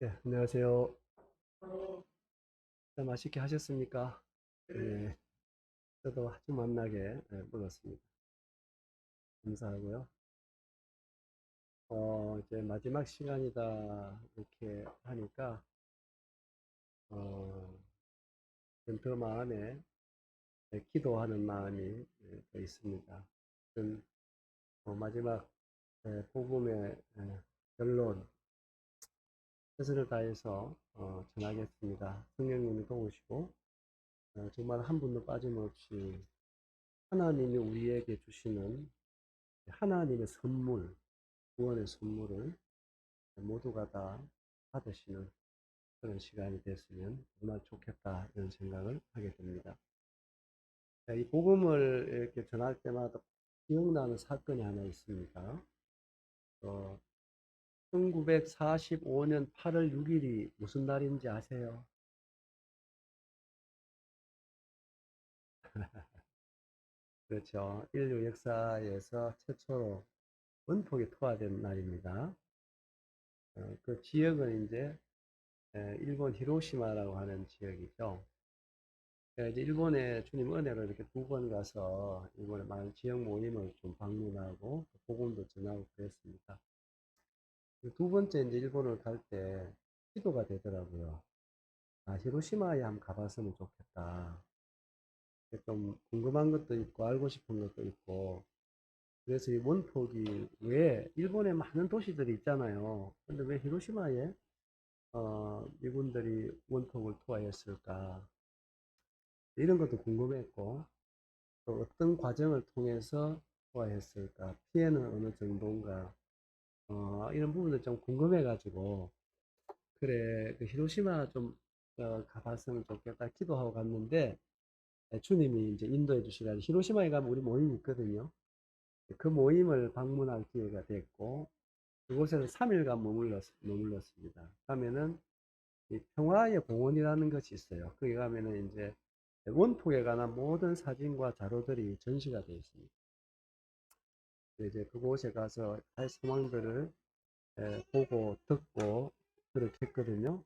네, 안녕하세요. 네, 맛있게 하셨습니까? 네, 저도 아주 맛나게 먹었습니다. 감사하고요. 이제 마지막 시간이다 이렇게 하니까 어, 더 마음에 기도하는 마음이 더 있습니다. 마지막 복음의 결론 최선을 다해서 전하겠습니다. 성령님이 도우시고 정말 한 분도 빠짐없이 하나님이 우리에게 주시는 하나님의 선물, 구원의 선물을 모두가 다 받으시는 그런 시간이 됐으면 정말 좋겠다 이런 생각을 하게 됩니다. 이 복음을 이렇게 전할 때마다 기억나는 사건이 하나 있습니다. 1945년 8월 6일이 무슨 날인지 아세요? 그렇죠. 인류 역사에서 최초로 원폭이 투하된 날입니다. 그 지역은 이제 일본 히로시마라고 하는 지역이죠. 이제 일본에 주님 은혜로 이렇게 두 번 가서 일본의 많은 지역 모임을 좀 방문하고 복음도 전하고 그랬습니다. 두 번째 이제 일본을 갈 때 기도가 되더라고요. 아, 히로시마에 한번 가봤으면 좋겠다. 좀 궁금한 것도 있고 알고 싶은 것도 있고 그래서 이 원폭이 왜 일본에 많은 도시들이 있잖아요. 근데 왜 히로시마에 미군들이 원폭을 투하했을까? 이런 것도 궁금했고 또 어떤 과정을 통해서 소화했을까? 피해는 어느 정도인가? 이런 부분들 좀 궁금해가지고, 그래, 그 히로시마 좀 가봤으면 좋겠다 기도하고 갔는데, 주님이 이제 인도해 주시라 히로시마에 가면 우리 모임이 있거든요. 그 모임을 방문할 기회가 됐고, 그곳에서 3일간 머물렀습니다. 가면은 이 평화의 공원이라는 것이 있어요. 거기 가면은 이제 원폭에 관한 모든 사진과 자료들이 전시가 되어 있습니다. 이제 그곳에 가서 할 상황들을 보고 듣고 그렇게 했거든요.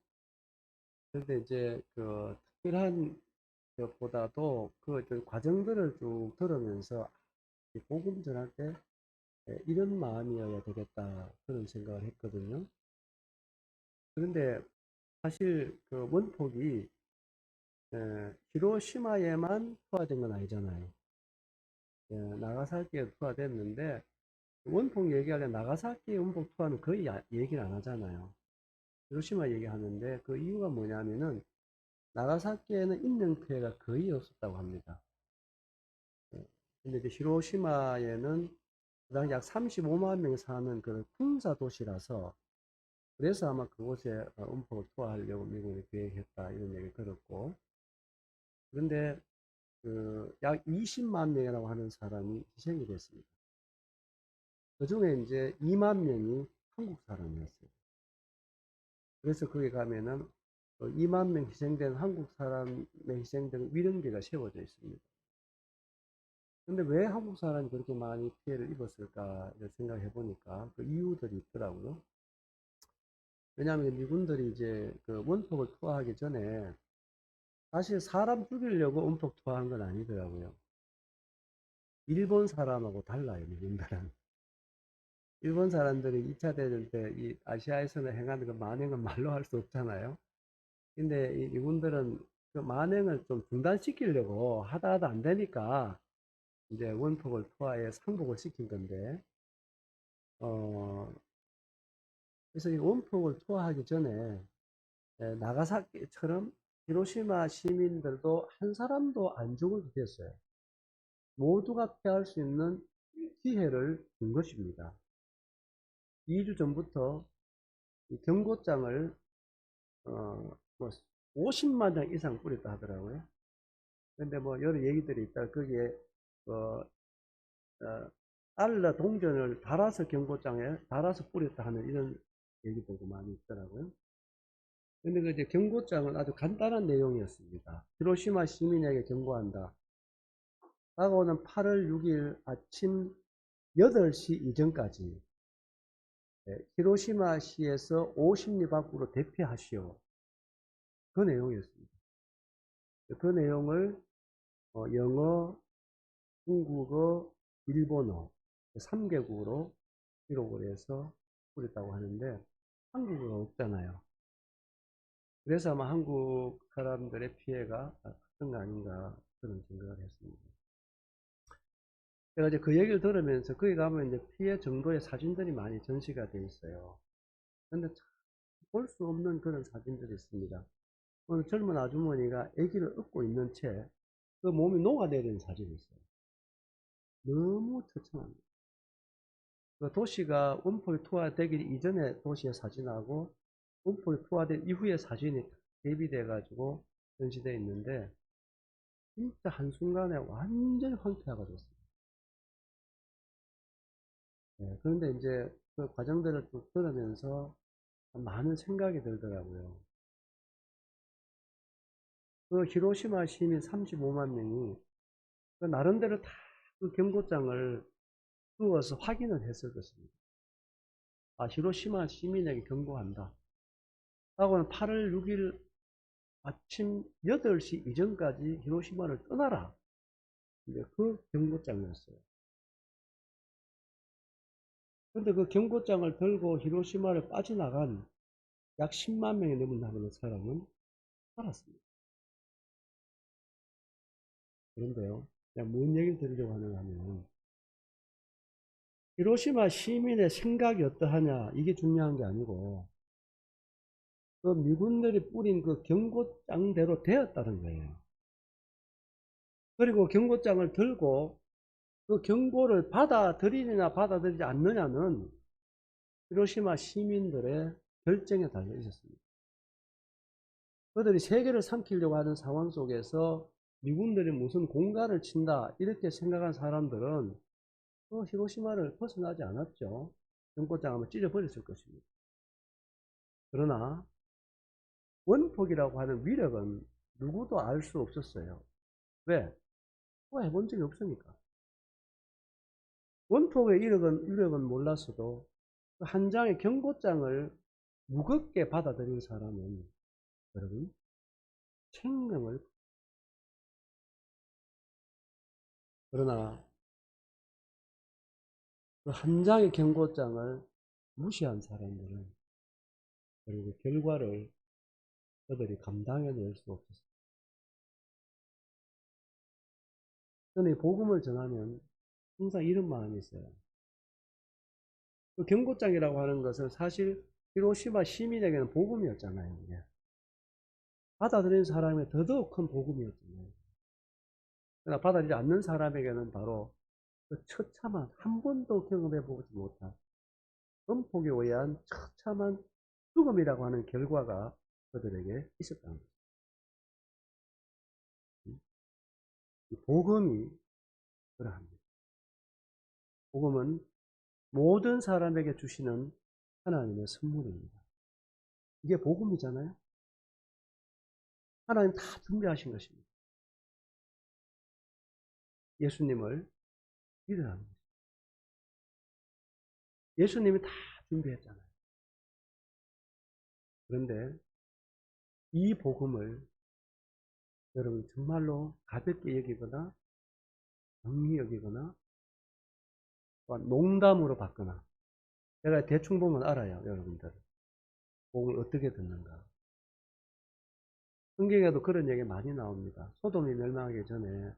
그런데 이제 그 특별한 것보다도 그 어떤 과정들을 쭉 들으면서 복음 전할 때 이런 마음이어야 되겠다 그런 생각을 했거든요. 그런데 사실 그 원폭이 히로시마에만 투하된 건 아니잖아요. 나가사키에 투하됐는데 원폭 얘기하려면 나가사키 원폭 투하는 거의 얘기를 안 하잖아요. 히로시마 얘기하는데 그 이유가 뭐냐면은 나가사키에는 인명 피해가 거의 없었다고 합니다. 근데 이제 히로시마에는 그 당시 약 35만 명이 사는 그런 군사 도시라서 그래서 아마 그곳에 음폭을 투하하려고 미국이 계획했다 이런 얘기를 들었고 그런데 그 약 20만 명이라고 하는 사람이 희생이 됐습니다. 그 중에 이제 2만 명이 한국 사람이었어요. 그래서 거기 가면은 2만 명 희생된 한국 사람의 희생된 위령비가 세워져 있습니다. 근데 왜 한국 사람이 그렇게 많이 피해를 입었을까 생각해 보니까 그 이유들이 있더라고요. 왜냐하면 미군들이 이제 그 원폭을 투하하기 전에 사실 사람 죽이려고 원폭 투하한 건 아니더라고요. 일본 사람하고 달라요, 미군들은. 일본 사람들이 2차 대전 때 이 아시아에서는 행하는 그 만행은 말로 할 수 없잖아요. 근데 이 미군들은 그 만행을 좀 중단시키려고 하다 안 되니까 이제 원폭을 투하해 상복을 시킨 건데, 어, 그래서 이 원폭을 투하하기 전에 나가사키처럼 히로시마 시민들도 한 사람도 안 죽어도 됐어요. 모두가 피할 수 있는 기회를 준 것입니다. 2주 전부터 이 경고장을 뭐 50만 장 이상 뿌렸다 하더라고요. 근데 뭐 여러 얘기들이 있다. 거기에 어, 어, 알라 동전을 달아서 경고장에 달아서 뿌렸다 하는 이런 얘기들도 많이 있더라고요. 근데 그 이제 경고장은 아주 간단한 내용이었습니다. 히로시마 시민에게 경고한다. 다가오는 8월 6일 아침 8시 이전까지 히로시마시에서 50리 밖으로 대피하시오. 그 내용이었습니다. 그 내용을 영어, 중국어, 일본어 3개국으로 기록을 해서 뿌렸다고 하는데 한국어가 없잖아요. 그래서 아마 한국 사람들의 피해가 컸던 거 아닌가 그런 생각을 했습니다. 제가 이제 그 얘기를 들으면서 거기 가면 이제 피해 정도의 사진들이 많이 전시가 되어 있어요. 근데 볼 수 없는 그런 사진들이 있습니다. 어느 젊은 아주머니가 아기를 업고 있는 채 그 몸이 녹아내리는 사진이 있어요. 너무 처참합니다. 그 도시가 원폭이 투하되기 이전에 도시의 사진하고 원폭이 투하된 이후의 사진이 대비돼 가지고 전시되어 있는데 진짜 한순간에 완전히 황폐화가 됐어요. 네, 그런데 이제 그 과정들을 쭉 들으면서 많은 생각이 들더라고요. 그 히로시마 시민 35만 명이 그 나름대로 다 그 경고장을 띄워서 확인을 했을 것입니다. 아, 히로시마 시민에게 경고한다. 하고는 8월 6일 아침 8시 이전까지 히로시마를 떠나라. 이제 그 경고장이었어요. 그런데 그 경고장을 들고 히로시마를 빠져나간 약 10만 명이 넘는 사람은 살았습니다. 그런데요, 그냥 뭔 얘기를 드리려고 하는가 하면, 히로시마 시민의 생각이 어떠하냐, 이게 중요한 게 아니고, 그 미군들이 뿌린 그 경고장대로 되었다는 거예요. 그리고 경고장을 들고 그 경고를 받아들이느냐 받아들이지 않느냐는 히로시마 시민들의 결정에 달려 있었습니다. 그들이 세계를 삼키려고 하는 상황 속에서 미군들이 무슨 공갈을 친다 이렇게 생각한 사람들은 히로시마를 벗어나지 않았죠. 경고장 한번 찢어버렸을 것입니다. 그러나 원폭이라고 하는 위력은 누구도 알 수 없었어요. 왜? 해본 적이 없으니까. 원폭의 위력은 몰랐어도 한 장의 경고장을 무겁게 받아들인 사람은 여러분 생명을, 그러나 그 한 장의 경고장을 무시한 사람들은 그리고 결과를 그들이 감당해낼 수 없었어요. 저는 이 복음을 전하면 항상 이런 마음이 있어요. 그 경고장이라고 하는 것은 사실 히로시마 시민에게는 복음이었잖아요. 이게. 받아들인 사람의 더더욱 큰 복음이었잖아요. 그러나 받아들이지 않는 사람에게는 바로 그 처참한, 한 번도 경험해보지 못한 원폭에 의한 처참한 죽음이라고 하는 결과가 그들에게 있었다는 거죠. 복음이 그러합니다. 복음은 모든 사람에게 주시는 하나님의 선물입니다. 이게 복음이잖아요. 하나님 다 준비하신 것입니다. 예수님을 믿으라는 거죠. 예수님이 다 준비했잖아요. 그런데 이 복음을 여러분 정말로 가볍게 여기거나 정리 여기거나 농담으로 받거나, 제가 대충 보면 알아요. 여러분들 복음을 어떻게 듣는가. 성경에도 그런 얘기 많이 나옵니다. 소돔이 멸망하기 전에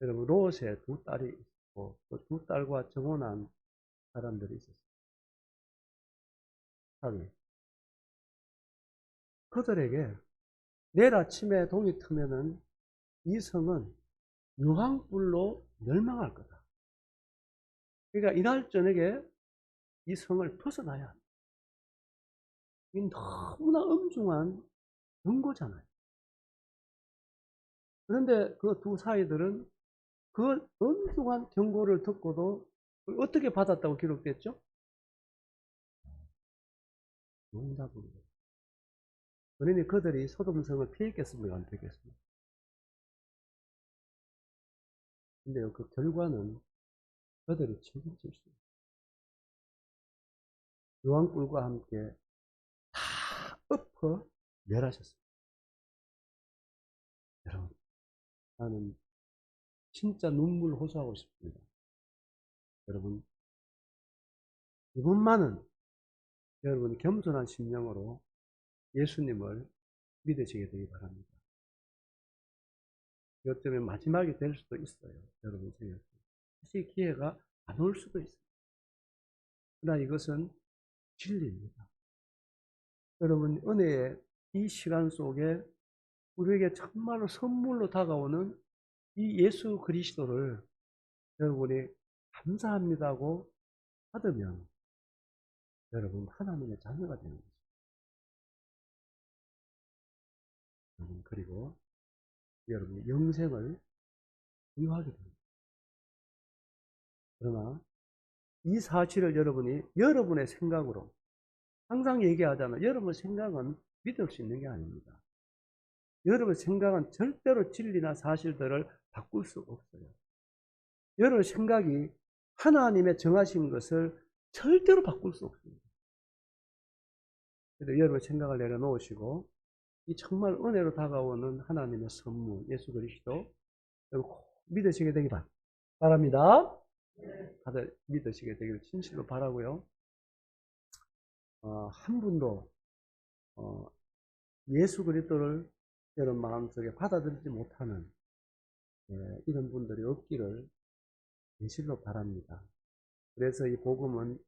여러분 롯의 두 딸이 있고 그 두 딸과 정혼한 사람들이 있었어요. 사위. 그들에게 내일 아침에 동이 트면은 이 성은 유황불로 멸망할 거다. 그러니까 이날 저녁에 이 성을 벗어나야 한다. 이 너무나 엄중한 경고잖아요. 그런데 그 두 사이들은 그 엄중한 경고를 듣고도 어떻게 받았다고 기록됐죠? 농담으로. 그러니 그들이 소돔성을 피했겠습니까? 안 피했겠습니까? 근데요, 그 결과는 그들이 책임질 수 있어요. 유황불과 함께 다 엎어 멸하셨습니다. 여러분, 나는 진짜 눈물 호소하고 싶습니다. 여러분, 이것만은 여러분 겸손한 심령으로 예수님을 믿으시게 되기 바랍니다. 이것 때문에 마지막이 될 수도 있어요. 여러분 생각에. 사실 기회가 안 올 수도 있어요. 그러나 이것은 진리입니다. 여러분, 은혜의 이 시간 속에 우리에게 정말로 선물로 다가오는 이 예수 그리스도를 여러분이 감사합니다고 받으면 여러분 하나님의 자녀가 되는 거죠. 그리고 여러분이 영생을 부여하게 됩니다. 그러나 이 사실을 여러분이 여러분의 생각으로 항상 얘기하잖아요. 여러분의 생각은 믿을 수 있는 게 아닙니다. 여러분의 생각은 절대로 진리나 사실들을 바꿀 수 없어요. 여러분의 생각이 하나님의 정하신 것을 절대로 바꿀 수 없습니다. 그래서 여러분의 생각을 내려놓으시고 이 정말 은혜로 다가오는 하나님의 선물 예수 그리스도 여러분 꼭 믿으시게 되기 바랍니다. 다들 믿으시게 되기를 진실로 바라고요. 한 분도 예수 그리스도를 여러분 마음속에 받아들이지 못하는 이런 분들이 없기를 진실로 바랍니다. 그래서 이 복음은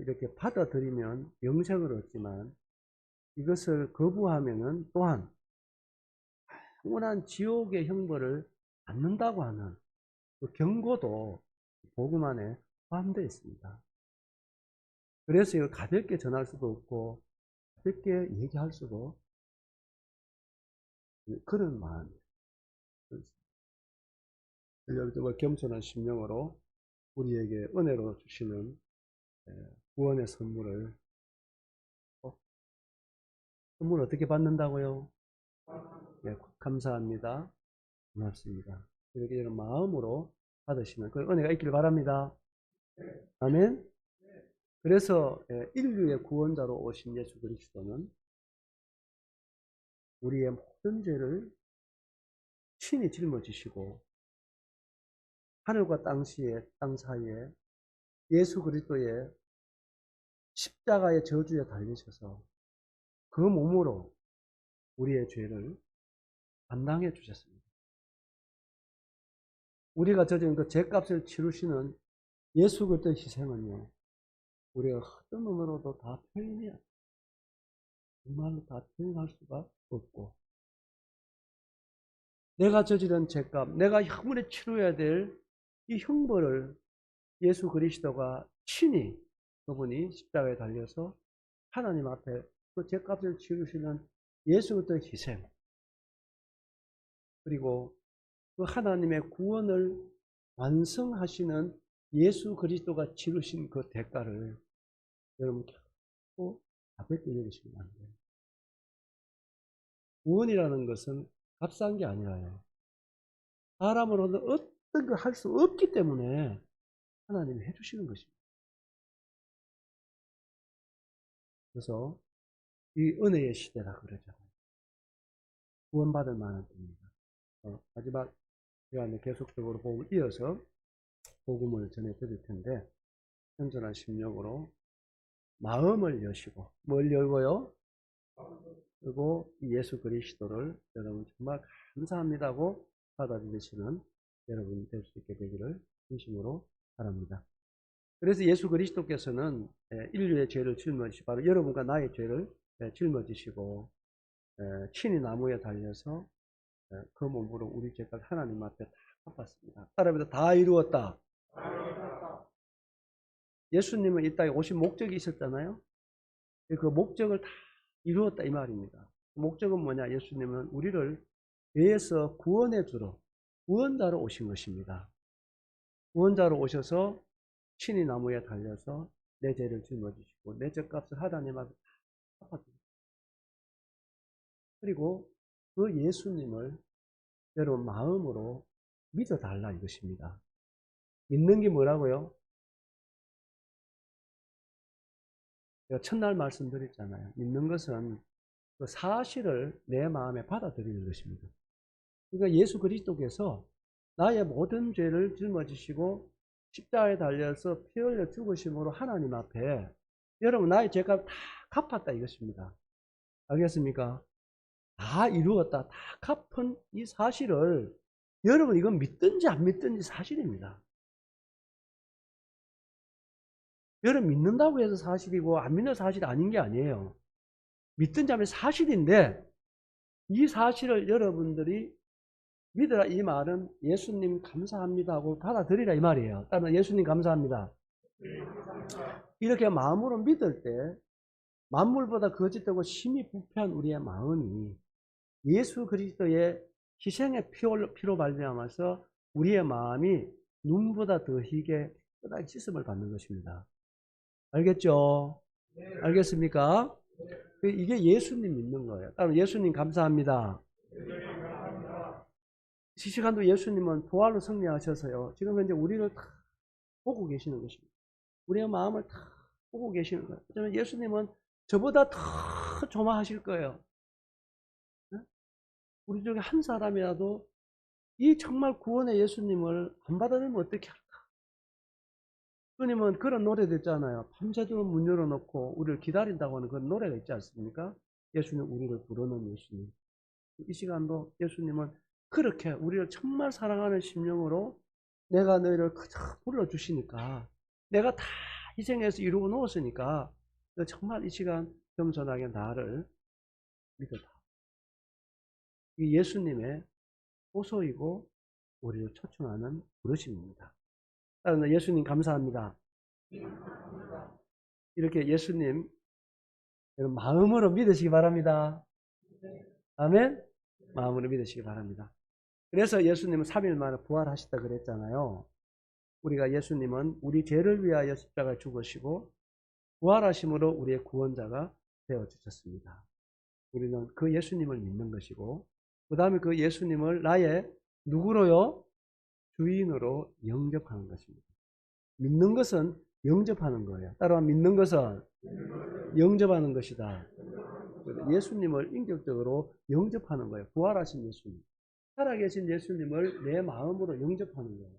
이렇게 받아들이면 영생을 얻지만 이것을 거부하면은 또한 영원한 지옥의 형벌을 받는다고 하는 그 경고도 복음 안에 포함되어 있습니다. 그래서 이걸 가볍게 전할 수도 없고 가볍게 얘기할 수도 그런 마음이에요. 정말 겸손한 심령으로 우리에게 은혜로 주시는 구원의 선물을 선물 어떻게 받는다고요? 네, 감사합니다. 고맙습니다. 이렇게 이런 마음으로 받으시는 그 은혜가 있기를 바랍니다. 아멘. 그래서 인류의 구원자로 오신 예수 그리스도는 우리의 모든 죄를 친히 짊어지시고 하늘과 땅 사이에 예수 그리스도의 십자가의 저주에 달리셔서 그 몸으로 우리의 죄를 담당해 주셨습니다. 우리가 저지른 그 죄값을 치르시는 예수 그리스도의 희생은요, 우리가 어떤 놈으로도 다 표현이 정말로 다 표현할 수가 없고, 내가 저지른 죄값, 내가 영원히 치러야 될 이 형벌을 예수 그리스도가 친히 그분이 십자가에 달려서 하나님 앞에 그 죄값을 치르시는 예수 그리스도의 희생, 그리고 그 하나님의 구원을 완성하시는 예수 그리스도가 치르신 그 대가를 여러분 결코 가볍게 여기시면 안 돼요. 구원이라는 것은 값싼 게 아니라요. 사람으로는 어떤 걸 할 수 없기 때문에 하나님이 해주시는 것입니다. 그래서 이 은혜의 시대라 그러잖아요. 구원받을 만한 때입니다. 마지막 시간에 계속적으로 복음을 이어서 복음을 전해드릴 텐데 현존한 심령으로 마음을 여시고 뭘 열고요? 그리고 예수 그리스도를 여러분 정말 감사합니다고 받아들이시는 여러분이 될 수 있게 되기를 진심으로 바랍니다. 그래서 예수 그리스도께서는 인류의 죄를 짊어지시고 바로 여러분과 나의 죄를 짊어지시고 친히 나무에 달려서 그 몸으로 우리 죄를 하나님 앞에 다 갚았습니다. 따라합니다. 다 이루었다. 예수님은 이 땅에 오신 목적이 있었잖아요. 그 목적을 다 이루었다 이 말입니다. 목적은 뭐냐? 예수님은 우리를 죄에서 구원해 주러 구원자로 오신 것입니다. 구원자로 오셔서 친히 나무에 달려서 내 죄를 짊어지시고 내 죄값을 하나님 앞에 다 갚아주셨습니다. 그리고 그 예수님을 여러분 마음으로 믿어달라 이것입니다. 믿는 게 뭐라고요? 제가 첫날 말씀드렸잖아요. 믿는 것은 그 사실을 내 마음에 받아들이는 것입니다. 그러니까 예수 그리스도께서 나의 모든 죄를 짊어지시고 십자가에 달려서 피 흘려 죽으심으로 하나님 앞에 여러분 나의 죄값 다 갚았다 이것입니다. 알겠습니까? 다 이루었다. 다 갚은 이 사실을 여러분 이건 믿든지 안 믿든지 사실입니다. 여러분 믿는다고 해서 사실이고 안 믿는 사실이 아닌 게 아니에요. 믿든지 하면 사실인데 이 사실을 여러분들이 믿으라 이 말은 예수님 감사합니다 하고 받아들이라 이 말이에요. 따라서 예수님 감사합니다. 이렇게 마음으로 믿을 때 만물보다 거짓되고 심히 부패한 우리의 마음이 예수 그리스도의 희생의 피로 말미암아서 우리의 마음이 눈보다 더 희게 끄덕이 씻음을 받는 것입니다. 알겠죠? 알겠습니까? 이게 예수님 믿는 거예요. 따라서 예수님 감사합니다. 이 시간도 예수님은 부활로 승리하셔서요. 지금 현재 우리를 다 보고 계시는 것입니다. 우리의 마음을 다 보고 계시는 거예요. 왜냐하면 예수님은 저보다 더 조마하실 거예요. 우리 중에 한 사람이라도 이 정말 구원의 예수님을 안 받아들이면 어떻게 할까? 주님은 그런 노래 됐잖아요. 밤새도록 문 열어놓고 우리를 기다린다고 하는 그런 노래가 있지 않습니까? 예수님 우리를 부르는 예수님. 이 시간도 예수님은 그렇게 우리를 정말 사랑하는 심령으로 내가 너희를 그저 불러주시니까 내가 다 희생해서 이루어 놓았으니까 너 정말 이 시간 겸손하게 나를 믿어라. 이 예수님의 호소이고 우리를 초청하는 부르심입니다. 따라서 예수님 감사합니다. 이렇게 예수님 마음으로 믿으시기 바랍니다. 아멘? 마음으로 믿으시기 바랍니다. 그래서 예수님은 3일 만에 부활하셨다 그랬잖아요. 우리가 예수님은 우리 죄를 위하여 십자가에 죽으시고 부활하심으로 우리의 구원자가 되어주셨습니다. 우리는 그 예수님을 믿는 것이고 그 다음에 그 예수님을 나의 누구로요? 주인으로 영접하는 것입니다. 믿는 것은 영접하는 거예요. 따라와 믿는 것은 영접하는 것이다. 예수님을 인격적으로 영접하는 거예요. 부활하신 예수님. 살아계신 예수님을 내 마음으로 영접하는 거예요.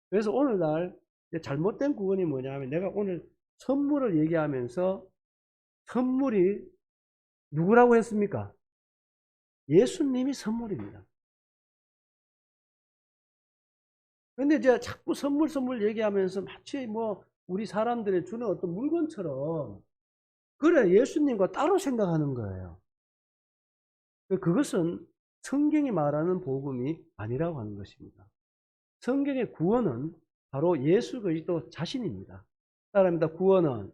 그래서 오늘날 잘못된 구원이 뭐냐면 내가 오늘 선물을 얘기하면서 선물이 누구라고 했습니까? 예수님이 선물입니다. 근데 이제 자꾸 선물 얘기하면서 마치 뭐 우리 사람들이 주는 어떤 물건처럼 그래 예수님과 따로 생각하는 거예요. 그것은 성경이 말하는 복음이 아니라고 하는 것입니다. 성경의 구원은 바로 예수 그리스도 자신입니다. 따라합니다. 구원은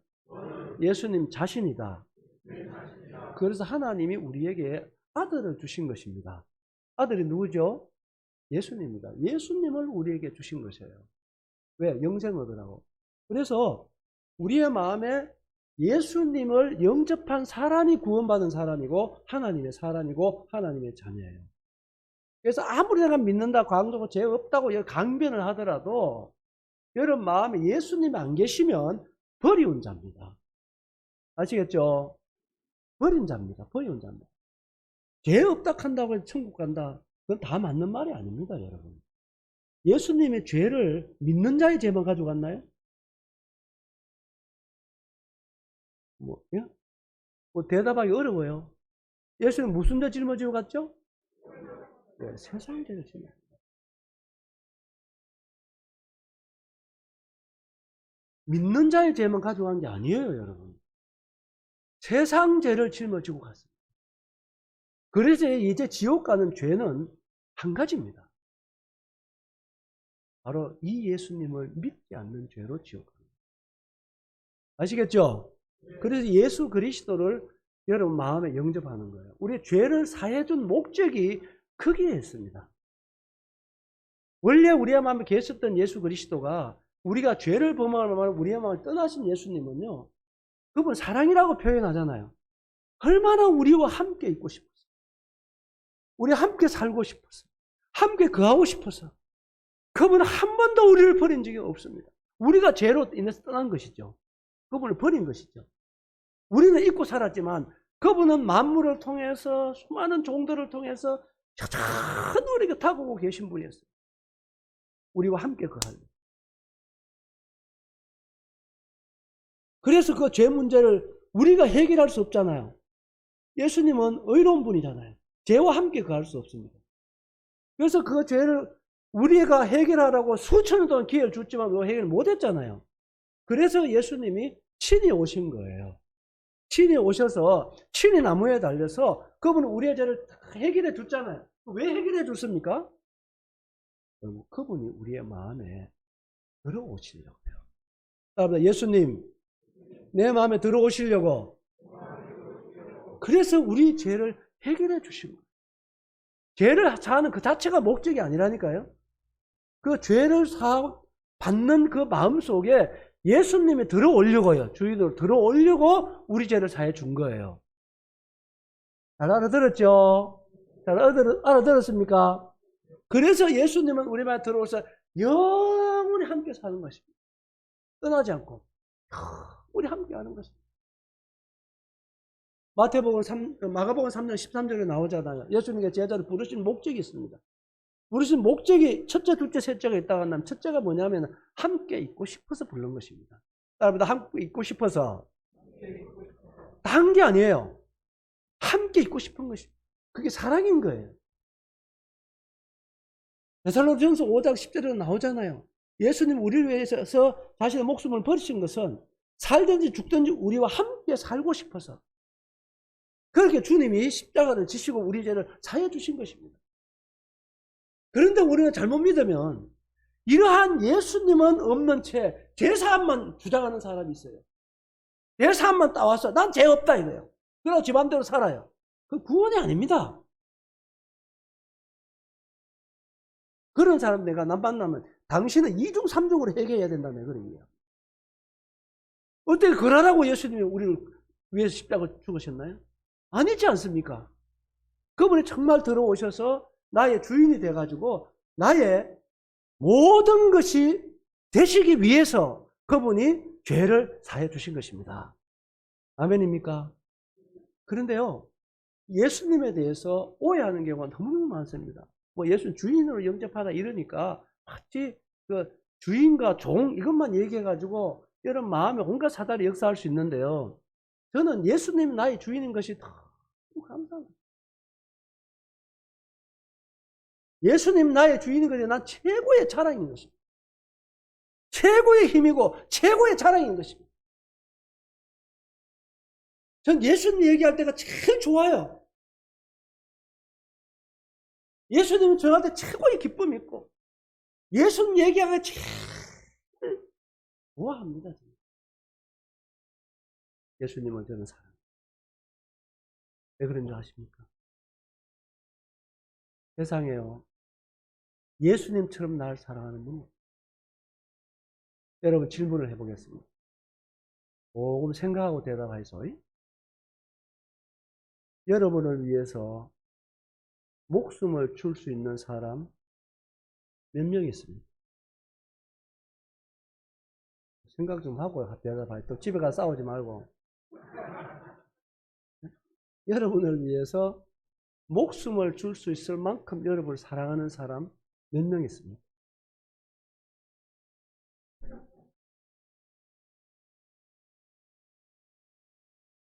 예수님 자신이다. 그래서 하나님이 우리에게 아들을 주신 것입니다. 아들이 누구죠? 예수님입니다. 예수님을 우리에게 주신 것이에요. 왜? 영생 얻으라고. 그래서 우리의 마음에 예수님을 영접한 사람이 구원받은 사람이고 하나님의 사람이고 하나님의 자녀예요. 그래서 아무리 내가 믿는다, 강조하고 죄 없다고 강변을 하더라도 여러분 마음에 예수님이 안 계시면 버리운 자입니다. 아시겠죠? 버린 자입니다. 버리운 자입니다. 죄 없다 한다고 해서 천국 간다. 그건 다 맞는 말이 아닙니다, 여러분. 예수님의 죄를 믿는 자의 죄만 가져갔나요? 예? 대답하기 어려워요. 예수님 무슨 죄 짊어지고 갔죠? 네, 세상 죄를 짊어지고 갔죠. 믿는 자의 죄만 가져간 게 아니에요, 여러분. 세상 죄를 짊어지고 갔습니다. 그래서 이제 지옥 가는 죄는 한 가지입니다. 바로 이 예수님을 믿지 않는 죄로 지옥 갑니다. 아시겠죠? 그래서 예수 그리스도를 여러분 마음에 영접하는 거예요. 우리의 죄를 사해준 목적이 크기에 있습니다. 원래 우리의 마음에 계셨던 예수 그리스도가 우리가 죄를 범하면 우리의 마음을 떠나신 예수님은요, 그분 사랑이라고 표현하잖아요. 얼마나 우리와 함께 있고 싶었어요. 우리 함께 살고 싶었어요. 함께 거하고 싶었어요. 그분은 한 번도 우리를 버린 적이 없습니다. 우리가 죄로 인해서 떠난 것이죠. 그분을 버린 것이죠. 우리는 잊고 살았지만 그분은 만물을 통해서 수많은 종들을 통해서 여전히 우리가 다가오고 계신 분이었어요. 우리와 함께 거하는. 그래서 그 죄 문제를 우리가 해결할 수 없잖아요. 예수님은 의로운 분이잖아요. 죄와 함께 거할 수 없습니다. 그래서 그 죄를 우리가 해결하라고 수천 년 동안 기회를 줬지만 해결을 못했잖아요. 그래서 예수님이 친히 오신 거예요. 친히 오셔서 친히 나무에 달려서 그분은 우리의 죄를 해결해 줬잖아요. 왜 해결해 줬습니까? 그분이 우리의 마음에 들어오시려고요. 여러분, 예수님 내 마음에 들어오시려고 그래서 우리 죄를 해결해 주신 거예요. 죄를 사하는 그 자체가 목적이 아니라니까요. 그 죄를 받는 그 마음 속에 예수님이 들어오려고요. 주인으로 들어오려고 우리 죄를 사해 준 거예요. 잘 알아들었죠? 잘 알아들었습니까? 그래서 예수님은 우리 마음에 들어오셔서 영원히 함께 사는 것입니다. 떠나지 않고 우리 함께 하는 것입니다. 마가복음 3장 13절에 나오잖아요. 예수님께 제자를 부르신 목적이 있습니다. 부르신 목적이 첫째, 둘째, 셋째가 있다고 한다면 첫째가 뭐냐면 함께 있고 싶어서 부른 것입니다. 여러분, 함께 있고 싶어서 한 게 아니에요. 함께 있고 싶은 것입니다. 그게 사랑인 거예요. 데살로니가전서 5장 10절에 나오잖아요. 예수님 우리를 위해서 자신의 목숨을 버리신 것은 살든지 죽든지 우리와 함께 살고 싶어서 그렇게 주님이 십자가를 지시고 우리 죄를 사해 주신 것입니다. 그런데 우리가 잘못 믿으면 이러한 예수님은 없는 채 죄사함만 주장하는 사람이 있어요. 죄사함만 따와서 난 죄 없다 이거예요. 그러고 지 맘대로 살아요. 그 구원이 아닙니다. 그런 사람 내가 만나면 당신은 2중 3중으로 해결해야 된다는 그런 얘기예요. 어떻게 그러라고 예수님이 우리를 위해서 십자가 죽으셨나요? 아니지 않습니까? 그분이 정말 들어오셔서 나의 주인이 돼가지고 나의 모든 것이 되시기 위해서 그분이 죄를 사해 주신 것입니다. 아멘입니까? 그런데요, 예수님에 대해서 오해하는 경우가 너무 많습니다. 뭐 예수 주인으로 영접하다 이러니까 마치 그 주인과 종 이것만 얘기해가지고 여러분 마음에 온갖 사달이 역사할 수 있는데요. 저는 예수님이 나의 주인인 것이 너무 감사합니다. 예수님 나의 주인인 것이 난 최고의 자랑인 것입니다. 최고의 힘이고 최고의 자랑인 것입니다. 전 예수님 얘기할 때가 제일 좋아요. 예수님은 저한테 최고의 기쁨이 있고 예수님 얘기하기가 제일 좋아합니다. 예수님은 저는 사랑합니다. 왜 그런 줄 아십니까? 세상에요. 예수님처럼 날 사랑하는 분이 여러분 질문을 해보겠습니다. 조금 생각하고 대답하이소. 여러분을 위해서 목숨을 줄 수 있는 사람 몇 명 있습니까? 생각 좀 하고 대답하이. 또 집에 가서 싸우지 말고. 여러분을 위해서 목숨을 줄 수 있을 만큼 여러분을 사랑하는 사람 몇 명 있습니까?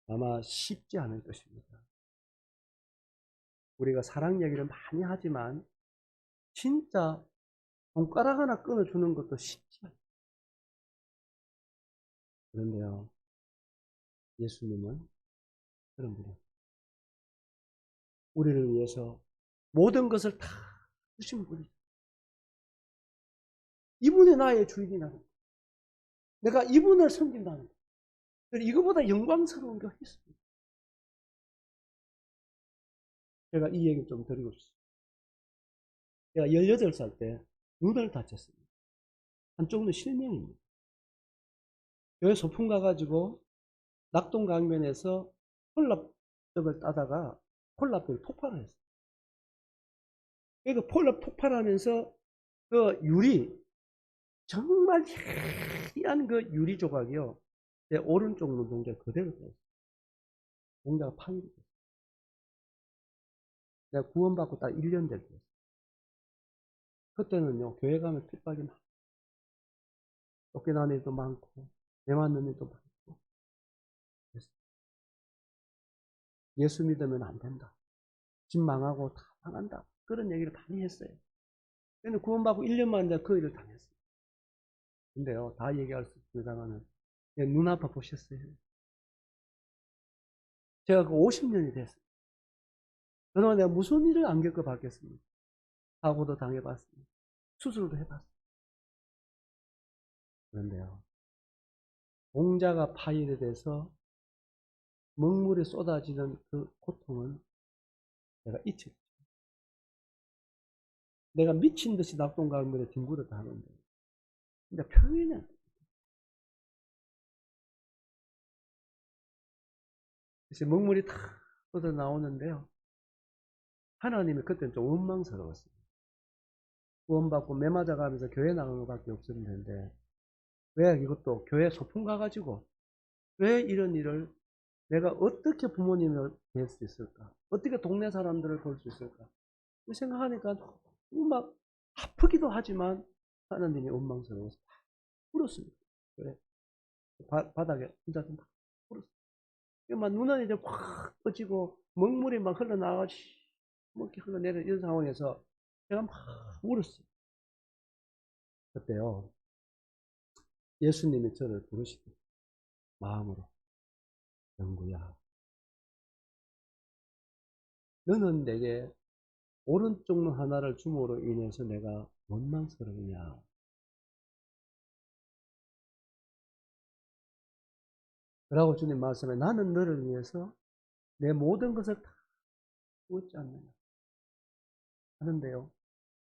아마 쉽지 않을 것입니다. 우리가 사랑 얘기를 많이 하지만 진짜 손가락 하나 끊어주는 것도 쉽지 않아요. 그런데요, 예수님은 그런 분이에요. 우리를 위해서 모든 것을 다 주신 분이에요. 이분이 나의 주인이라는 거예요. 내가 이분을 섬긴다는 거예요. 이거보다 영광스러운 게 있습니다. 제가 이 얘기 좀 드리고 싶습니다. 제가 18살 때 눈을 다쳤습니다. 한쪽 눈 실명입니다. 교회 소풍 가가지고 낙동강변에서 콜라떡을 따다가 콜라떡이 폭발을 했어요. 그 콜라 폭발하면서 그 유리, 정말 희한 그 유리 조각이요. 제 오른쪽 눈동자 그대로 떠있어요. 공자가 파일이 됐어요. 내가 구원받고 딱 1년 될 때. 그때는요, 교회 가면 핍박이 많고, 쫓겨나는 일도 많고, 매 맞는 일도 많고, 그랬어요. 예수 믿으면 안 된다. 집 망하고 다 망한다. 그런 얘기를 많이 했어요. 근데 구원받고 1년 만에 그 일을 당했어요. 근데요, 다 얘기할 수 있습니다만은, 내 눈아파 보셨어요. 제가 그 50년이 됐어요. 그동안 내가 무슨 일을 안 겪어봤겠습니까? 사고도 당해봤습니다. 수술도 해봤어요. 그런데요, 공자가 파일에 대해서 먹물이 쏟아지는 그 고통은 내가 잊지 못해요. 내가 미친 듯이 낙동강물에 뒹굴었다 하는데, 근데 표현이 안 돼요. 그래서 먹물이 다 쏟아 나오는데요. 하나님이 그때는 좀 원망스러웠어요. 구원받고 매 맞아가면서 교회 나가는 것밖에 없었는데, 왜 이것도 교회 소풍 가가지고, 왜 이런 일을 내가 어떻게 부모님을 뵐 수 있을까? 어떻게 동네 사람들을 볼 수 있을까? 생각하니까 너무 막 아프기도 하지만 하나님이 원망스러워서 울었습니다. 그래. 바닥에 혼자 좀 울었어요. 막 눈은 이제 확 꺼지고 먹물이 막 흘러나가지, 뭐 이렇게 흘러내리는 이런 상황에서 제가 막 울었어요. 그때요, 예수님이 저를 부르시고 마음으로, 영구야, 너는 내게 오른쪽 눈 하나를 줌으로 인해서 내가 원망스러우냐? 그러고 주님 말씀에 나는 너를 위해서 내 모든 것을 다 주었지 않느냐 하는데요.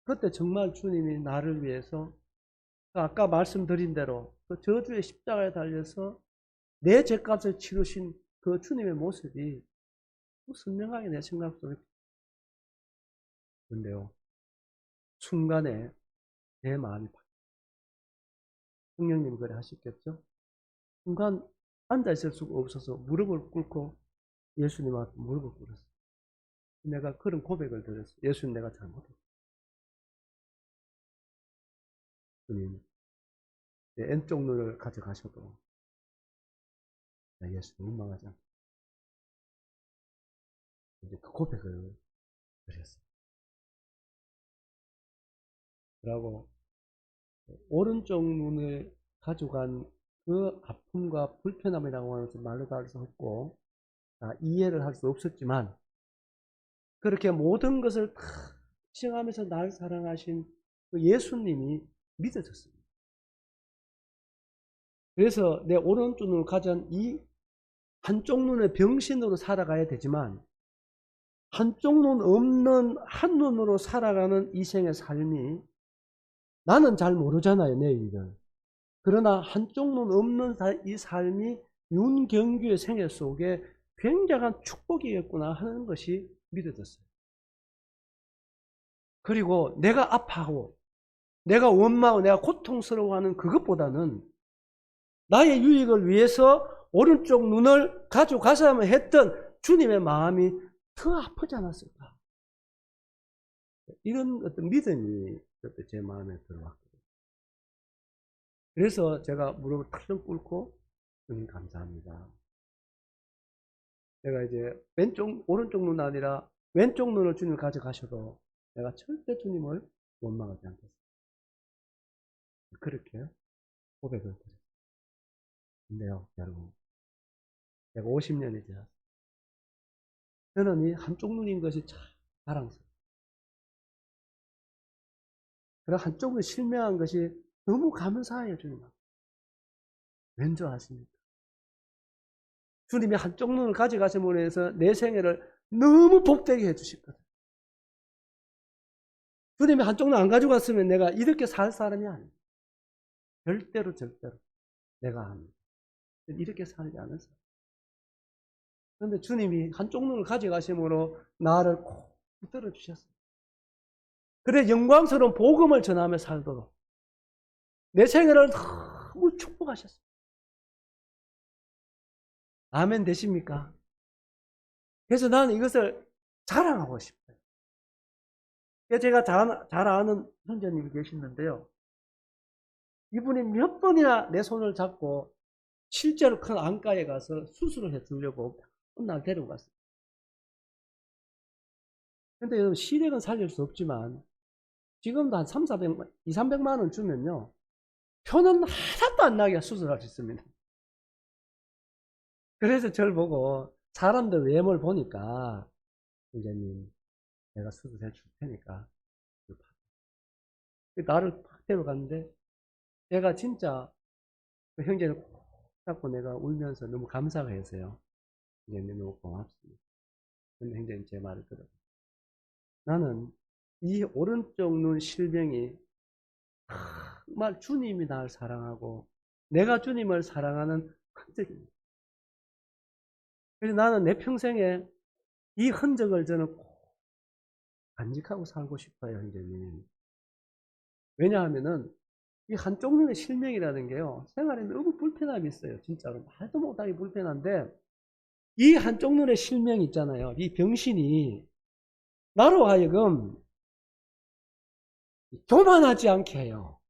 그때 정말 주님이 나를 위해서 아까 말씀드린 대로 그 저주의 십자가에 달려서 내 죄값을 치르신 그 주님의 모습이 선명하게 내 생각 속에 있는데요. 순간에 내 마음이 바뀌어요. 성령님 그래 하셨겠죠? 순간 앉아있을 수가 없어서 무릎을 꿇고 예수님한테 무릎을 꿇었어요. 내가 그런 고백을 드렸어요. 예수님, 내가 잘못했어요. 주님, 내 왼쪽 눈을 가져가셔도 예수님 원망하지 않고 이제 그 고백을 드렸어요. 그러고 오른쪽 눈을 가져간 그 아픔과 불편함이라고 하는 것을 말로 다 할 수 없고 이해를 할 수 없었지만 그렇게 모든 것을 다 시행하면서 날 사랑하신 그 예수님이 믿어졌습니다. 그래서 내 오른쪽 눈을 가진 이 한쪽 눈의 병신으로 살아가야 되지만 한쪽 눈 없는 한 눈으로 살아가는 이 생의 삶이 나는 잘 모르잖아요, 내일을. 그러나 한쪽 눈 없는 이 삶이 윤경규의 생애 속에 굉장한 축복이겠구나 하는 것이 믿어졌어요. 그리고 내가 아파하고 내가 원망하고 내가 고통스러워하는 그것보다는 나의 유익을 위해서 오른쪽 눈을 가져가서야만 했던 주님의 마음이 더 아프지 않았을까? 이런 어떤 믿음이 그때 제 마음에 들어왔거든요. 그래서 제가 무릎을 탁 꿇고 주님 감사합니다. 내가 이제 오른쪽 눈 아니라 왼쪽 눈을 주님을 가져가셔도 내가 절대 주님을 원망하지 않겠습니다. 그렇게 고백을 드렸어요. 근데요, 여러분, 내가 50년이 지났어요. 저는 이 한쪽 눈인 것이 참 자랑스러워요. 그리고 한쪽 눈이 실명한 것이 너무 감사해요, 주님. 왠지 아십니까? 주님이 한쪽 눈을 가져가심으로 해서 내 생애를 너무 복되게 해주셨거든. 주님이 한쪽 눈 안 가져갔으면 내가 이렇게 살 사람이 아니에요. 절대로 내가 합니다. 이렇게 살지 않은 사람. 그런데 주님이 한쪽 눈을 가져가심으로 나를 꼭 붙들어 주셨어요. 그래 영광스러운 복음을 전하며 살도록 내 생애를 너무 축복하셨어요. 아멘 되십니까? 그래서 나는 이것을 자랑하고 싶어요. 제가 잘 아는 형제님이 계시는데요. 이분이 몇 번이나 내 손을 잡고 실제로 큰 안과에 가서 수술을 해주려고 날 데리고 갔어요. 근데 여러분, 시력은 살릴 수 없지만 지금도 한 300만 원 주면요, 표는 하나도 안 나게 수술할 수 있습니다. 그래서 저를 보고 사람들 외모를 보니까, 선생님, 내가 수술해 줄 테니까 나를 팍 데려갔는데, 내가 진짜 그 형제를 꼭 잡고 내가 울면서 너무 감사가 해서요. 형제님 너무 고맙습니다. 근데 형제님 제 말을 들어요. 나는 이 오른쪽 눈 실명이 정말 주님이 나를 사랑하고 내가 주님을 사랑하는 흔적입니다. 그래서 나는 내 평생에 이 흔적을 저는 꼭 간직하고 살고 싶어요, 형제님. 왜냐하면은 이 한쪽 눈의 실명이라는 게요, 생활에 너무 불편함이 있어요. 진짜로 말도 못하게 불편한데, 이 한쪽 눈의 실명 있잖아요, 이 병신이 나로 하여금 교만하지 않게 해요.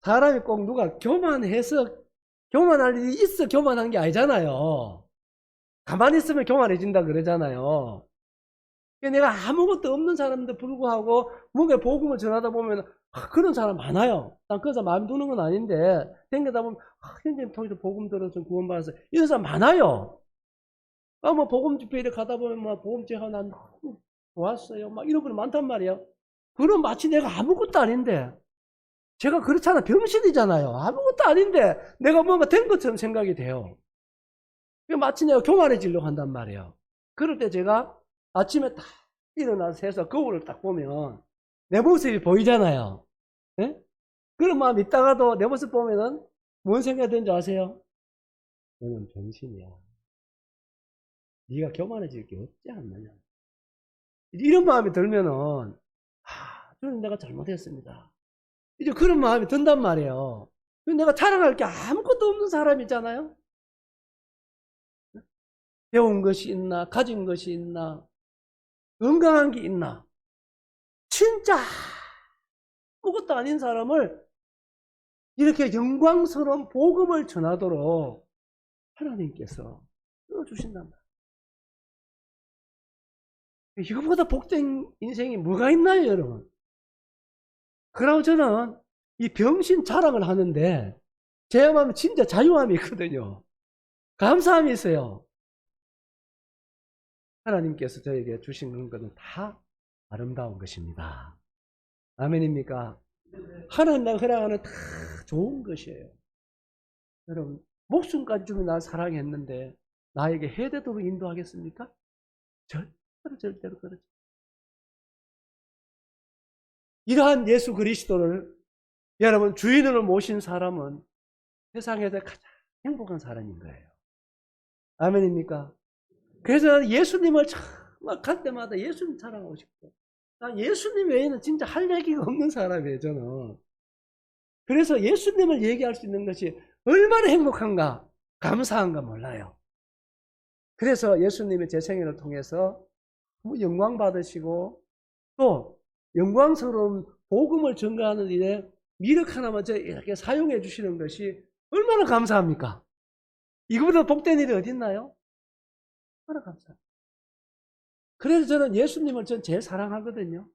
사람이 꼭 누가 교만해서 교만할 일이 있어 교만한 게 아니잖아요. 가만히 있으면 교만해진다 그러잖아요. 내가 아무것도 없는 사람인데 불구하고 뭔가 복음을 전하다 보면 그런 사람 많아요. 난 그런 사람 마음 두는 건 아닌데 댕기다 보면 형님 통해서 복음 들어서 구원받아서 이런 사람 많아요. 뭐 복음 집회에 가다 보면 막 복음 제가 난 너무 좋았어요. 막 이런 분 많단 말이에요. 그럼 마치 내가 아무것도 아닌데, 제가 그렇잖아, 병신이잖아요. 아무것도 아닌데 내가 뭔가 된 것처럼 생각이 돼요. 마치 내가 교만해지려고 한단 말이에요. 그럴 때 제가 아침에 딱 일어나서 해서 거울을 딱 보면 내 모습이 보이잖아요. 네? 그런 마음 있다가도 내 모습 보면은 뭔 생각이 드는지 아세요? 너는 병신이야. 네가 교만해질 게 없지 않느냐. 이런 마음이 들면은 저는 내가 잘못했습니다. 이제 그런 마음이 든단 말이에요. 내가 자랑할 게 아무것도 없는 사람이잖아요. 배운 것이 있나, 가진 것이 있나, 건강한 게 있나. 진짜 아무것도 아닌 사람을 이렇게 영광스러운 복음을 전하도록 하나님께서 넣어주신단 말이에요. 이거보다 복된 인생이 뭐가 있나요, 여러분? 그러고 저는 이 병신 자랑을 하는데 제 마음에 진짜 자유함이 있거든요. 감사함이 있어요. 하나님께서 저에게 주시는 것은 다 아름다운 것입니다. 아멘입니까? 하나님 허락하는 다 좋은 것이에요. 여러분, 목숨까지 주면 날 사랑했는데 나에게 해대도록 인도하겠습니까? 절대로 그렇지. 이러한 예수 그리스도를 여러분 주인으로 모신 사람은 세상에서 가장 행복한 사람인 거예요. 아멘입니까? 그래서 예수님을 정말 갈 때마다 예수님 자랑하고 싶어요. 나 예수님 외에는 진짜 할 얘기가 없는 사람이에요, 저는. 그래서 예수님을 얘기할 수 있는 것이 얼마나 행복한가, 감사한가 몰라요. 그래서 예수님이 제 생애를 통해서 영광 받으시고 또 영광스러운 복음을 전가하는 일에 미력 하나만 이렇게 사용해 주시는 것이 얼마나 감사합니까? 이거보다 복된 일이 어디 있나요? 얼마나 감사합니다. 그래서 저는 예수님을 제일 사랑하거든요.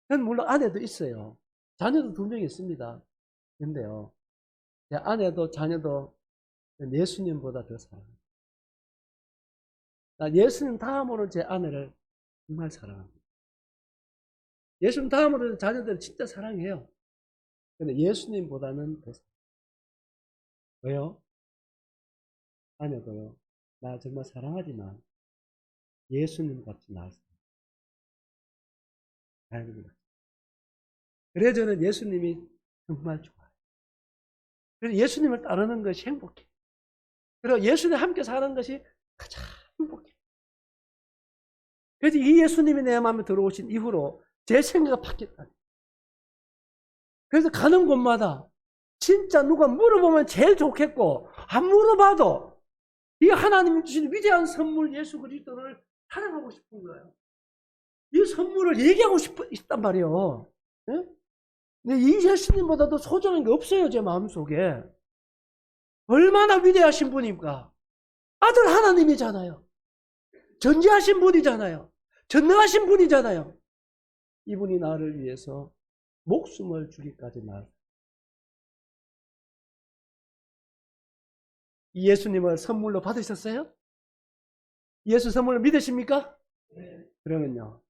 저는 물론 아내도 있어요. 자녀도 2명 있습니다. 근데요, 제 아내도 자녀도 예수님보다 더 사랑합니다. 나 예수님 다음으로 제 아내를 정말 사랑합니다. 예수님 다음으로 자녀들을 진짜 사랑해요. 근데 예수님보다는 더 사랑해요. 왜요? 아내도요, 나 정말 사랑하지만 예수님 같이 날 사랑합니다. 그래서 저는 예수님이 정말 좋아요. 그래서 예수님을 따르는 것이 행복해. 그리고 예수님 함께 사는 것이 가장 행복해. 그래서 이 예수님이 내 마음에 들어오신 이후로 제 생각이 바뀌었다. 그래서 가는 곳마다 진짜 누가 물어보면 제일 좋겠고 안 물어봐도 이 하나님이 주신 위대한 선물 예수 그리스도를 사랑하고 싶은 거예요. 이 선물을 얘기하고 싶단 말이에요. 예? 근데 이 예수님보다도 소중한 게 없어요, 제 마음속에. 얼마나 위대하신 분입니까? 아들 하나님이잖아요. 전지하신 분이잖아요. 전능하신 분이잖아요. 이분이 나를 위해서 목숨을 주기까지 이 예수님을 선물로 받으셨어요? 예수 선물을 믿으십니까? 네. 그러면요,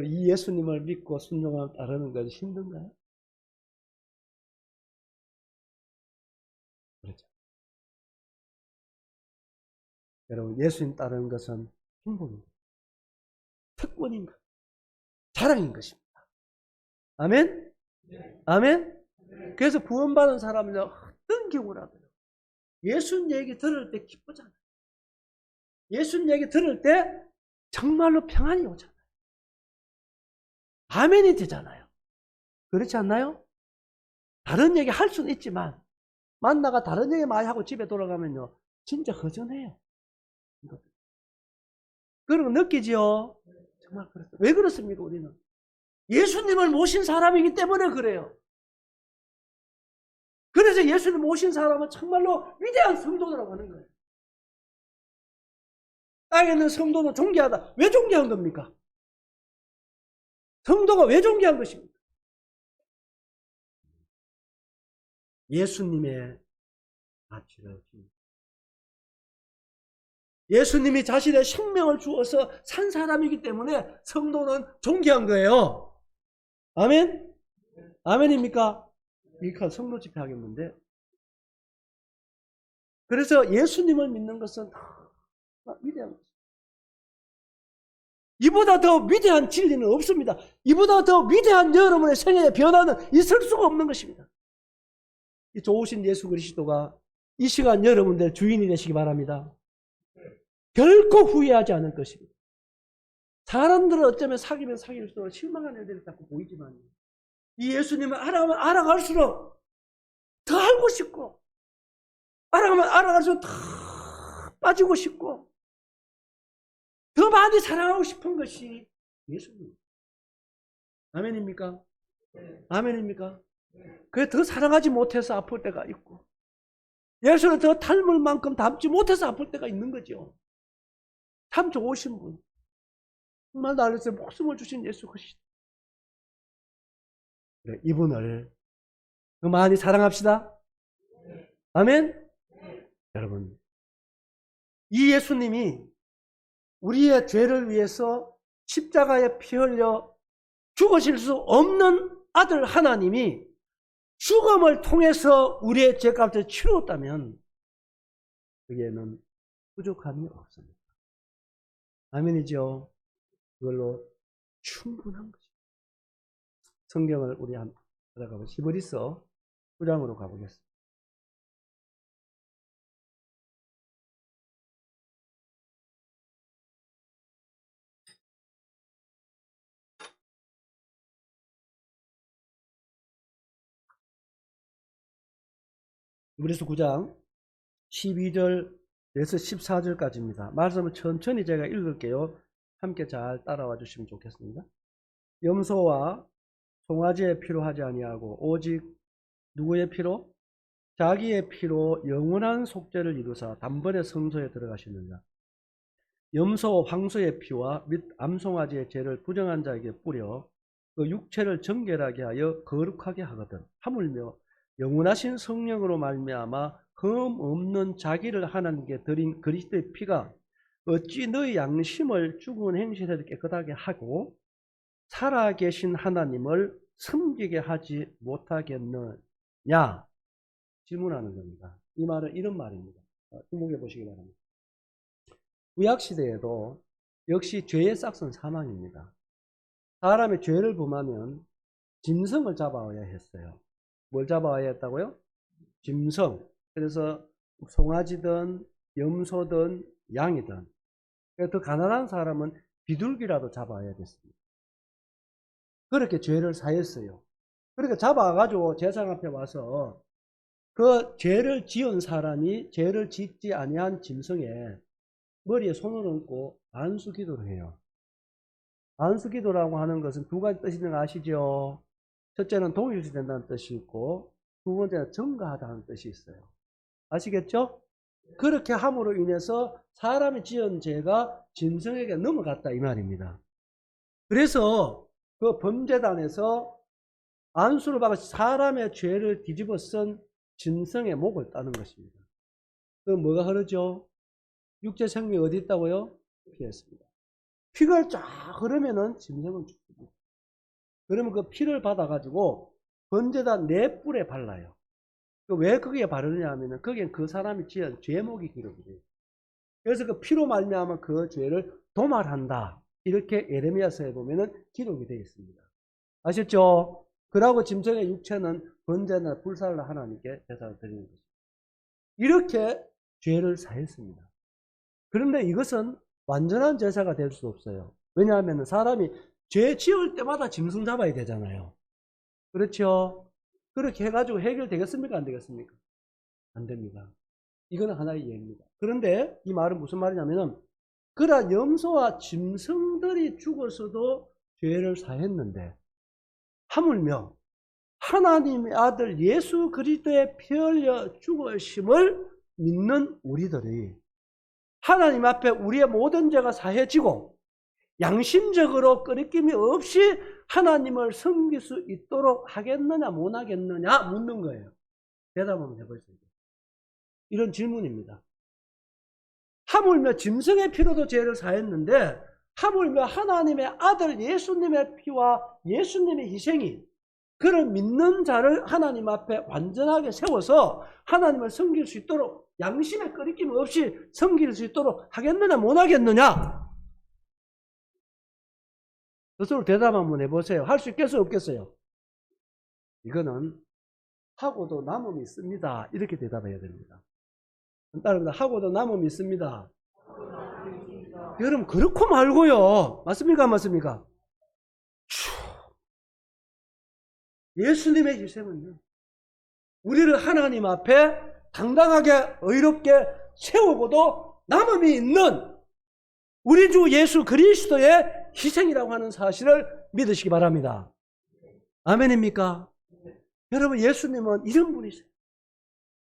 이 예수님을 믿고 순종하며 따르는 것이 힘든가요? 그렇죠. 여러분, 예수님 따르는 것은 행복입니다. 특권인 것, 자랑인 것입니다. 아멘? 네. 아멘? 네. 그래서 구원받은 사람은 어떤 경우라도 예수님 얘기 들을 때 기쁘잖아요. 예수님 얘기 들을 때 정말로 평안이 오잖아요. 아멘이 되잖아요. 그렇지 않나요? 다른 얘기 할 수는 있지만 만나가 다른 얘기 많이 하고 집에 돌아가면요 진짜 허전해요. 그런 거 느끼지요? 정말 그렇습니다. 왜 그렇습니까? 우리는 예수님을 모신 사람이기 때문에 그래요. 그래서 예수님 모신 사람은 정말로 위대한 성도라고 하는 거예요. 땅에 있는 성도는 존귀하다. 왜 존귀한 겁니까? 성도가 왜 존귀한 것입니까? 예수님의 가치를 줍니다. 예수님이 자신의 생명을 주어서 산 사람이기 때문에 성도는 존귀한 거예요. 아멘? 아멘입니까? 이렇게 성도 집회 하겠는데. 그래서 예수님을 믿는 것은 위대한 것입니다. 이보다 더 위대한 진리는 없습니다. 이보다 더 위대한 여러분의 생애의 변화는 있을 수가 없는 것입니다. 이 좋으신 예수 그리스도가 이 시간 여러분들 주인이 되시기 바랍니다. 결코 후회하지 않을 것입니다. 사람들은 어쩌면 사귀면 사귈수록 실망하는 애들이 자꾸 보이지만 이 예수님을 알아가면 알아갈수록 더 알고 싶고 알아가면 알아갈수록 더 빠지고 싶고 더 많이 사랑하고 싶은 것이 예수님. 아멘입니까? 아멘입니까? 그래 더 사랑하지 못해서 아플 때가 있고 예수를 더 닮을 만큼 닮지 못해서 아플 때가 있는 거죠. 참 좋으신 분. 정말 나를 위해서 목숨을 주신 예수 그리스도. 그래, 이분을 더 많이 사랑합시다. 아멘? 여러분, 이 예수님이 우리의 죄를 위해서 십자가에 피 흘려 죽으실 수 없는 아들 하나님이 죽음을 통해서 우리의 죄값을 치루었다면 그에는 부족함이 없습니다. 아멘이죠? 그걸로 충분한 것입니다. 성경을 우리 한번 찾아가보면 히브리서 9장으로 가보겠습니다. 히브리서 9장 12절에서 14절까지입니다. 말씀을 천천히 제가 읽을게요. 함께 잘 따라와 주시면 좋겠습니다. 염소와 송아지의 피로 하지 아니하고 오직 누구의 피로? 자기의 피로 영원한 속죄를 이루사 단번에 성소에 들어가시느니라. 염소 황소의 피와 및 암송아지의 죄를 부정한 자에게 뿌려 그 육체를 정결하게 하여 거룩하게 하거든. 하물며 영원하신 성령으로 말미암아 흠 없는 자기를 하나님께 드린 그리스도의 피가 어찌 너희 양심을 죽은 행실에도 깨끗하게 하고 살아계신 하나님을 섬기게 하지 못하겠느냐? 질문하는 겁니다. 이 말은 이런 말입니다. 주목해 보시기 바랍니다. 구약시대에도 역시 죄의 싹은 사망입니다. 사람의 죄를 범하면 짐승을 잡아와야 했어요. 뭘 잡아와야 했다고요? 짐승. 그래서 송아지든 염소든 양이든. 더 가난한 사람은 비둘기라도 잡아와야 됐습니다. 그렇게 죄를 사했어요. 그러니까 잡아가지고 제사장 앞에 와서 그 죄를 지은 사람이 죄를 짓지 아니한 짐승에 머리에 손을 얹고 안수 기도를 해요. 안수 기도라고 하는 것은 두 가지 뜻이 있는 거 아시죠? 첫째는 동일시 된다는 뜻이 있고 두 번째는 증가하다는 뜻이 있어요. 아시겠죠? 그렇게 함으로 인해서 사람이 지은 죄가 짐승에게 넘어갔다 이 말입니다. 그래서 그 범죄단에서 안수를 받아 사람의 죄를 뒤집어 쓴 짐승의 목을 따는 것입니다. 그 뭐가 흐르죠? 육체 생명이 어디 있다고요? 피에 있습니다. 피가 쫙 흐르면은 짐승은 죽습니다. 그러면 그 피를 받아가지고 범죄단 네 뿔에 발라요. 왜 거기에 바르느냐 하면은 거기엔 그 사람이 지은 죄목이 기록이 돼요. 그래서 그 피로 말미암아 그 죄를 도말한다. 이렇게 예레미야서에 보면은 기록이 되어 있습니다. 아셨죠? 그러고 짐승의 육체는 번제나 불살로 하나님께 제사를 드리는 것입니다. 이렇게 죄를 사했습니다. 그런데 이것은 완전한 제사가 될 수 없어요. 왜냐하면 사람이 죄 지을 때마다 짐승 잡아야 되잖아요. 그렇죠? 그렇게 해가지고 해결되겠습니까? 안 되겠습니까? 안 됩니다. 이건 하나의 예입니다. 그런데 이 말은 무슨 말이냐면은 그러한 염소와 짐승들이 죽어서도 죄를 사했는데 하물며 하나님의 아들 예수 그리스도의 피 흘려 죽으심을 믿는 우리들이 하나님 앞에 우리의 모든 죄가 사해지고 양심적으로 끄리낌이 없이 하나님을 섬길 수 있도록 하겠느냐 못 하겠느냐 묻는 거예요. 대답 한번 해보세요. 이런 질문입니다. 하물며 짐승의 피로도 죄를 사했는데 하물며 하나님의 아들 예수님의 피와 예수님의 희생이 그를 믿는 자를 하나님 앞에 완전하게 세워서 하나님을 섬길 수 있도록 양심에 끄리낌 없이 섬길 수 있도록 하겠느냐 못 하겠느냐? 스스로 대답 한번 해보세요. 할 수 있겠어요 없겠어요? 이거는 하고도 남음이 있습니다. 이렇게 대답해야 됩니다. 따릅니다. 하고도 남음이 있습니다. 여러분 그렇고 말고요. 맞습니까? 안 맞습니까? 예수님의 희생은요. 우리를 하나님 앞에 당당하게 의롭게 세우고도 남음이 있는 우리 주 예수 그리스도의 희생이라고 하는 사실을 믿으시기 바랍니다. 아멘입니까? 여러분 예수님은 이런 분이세요.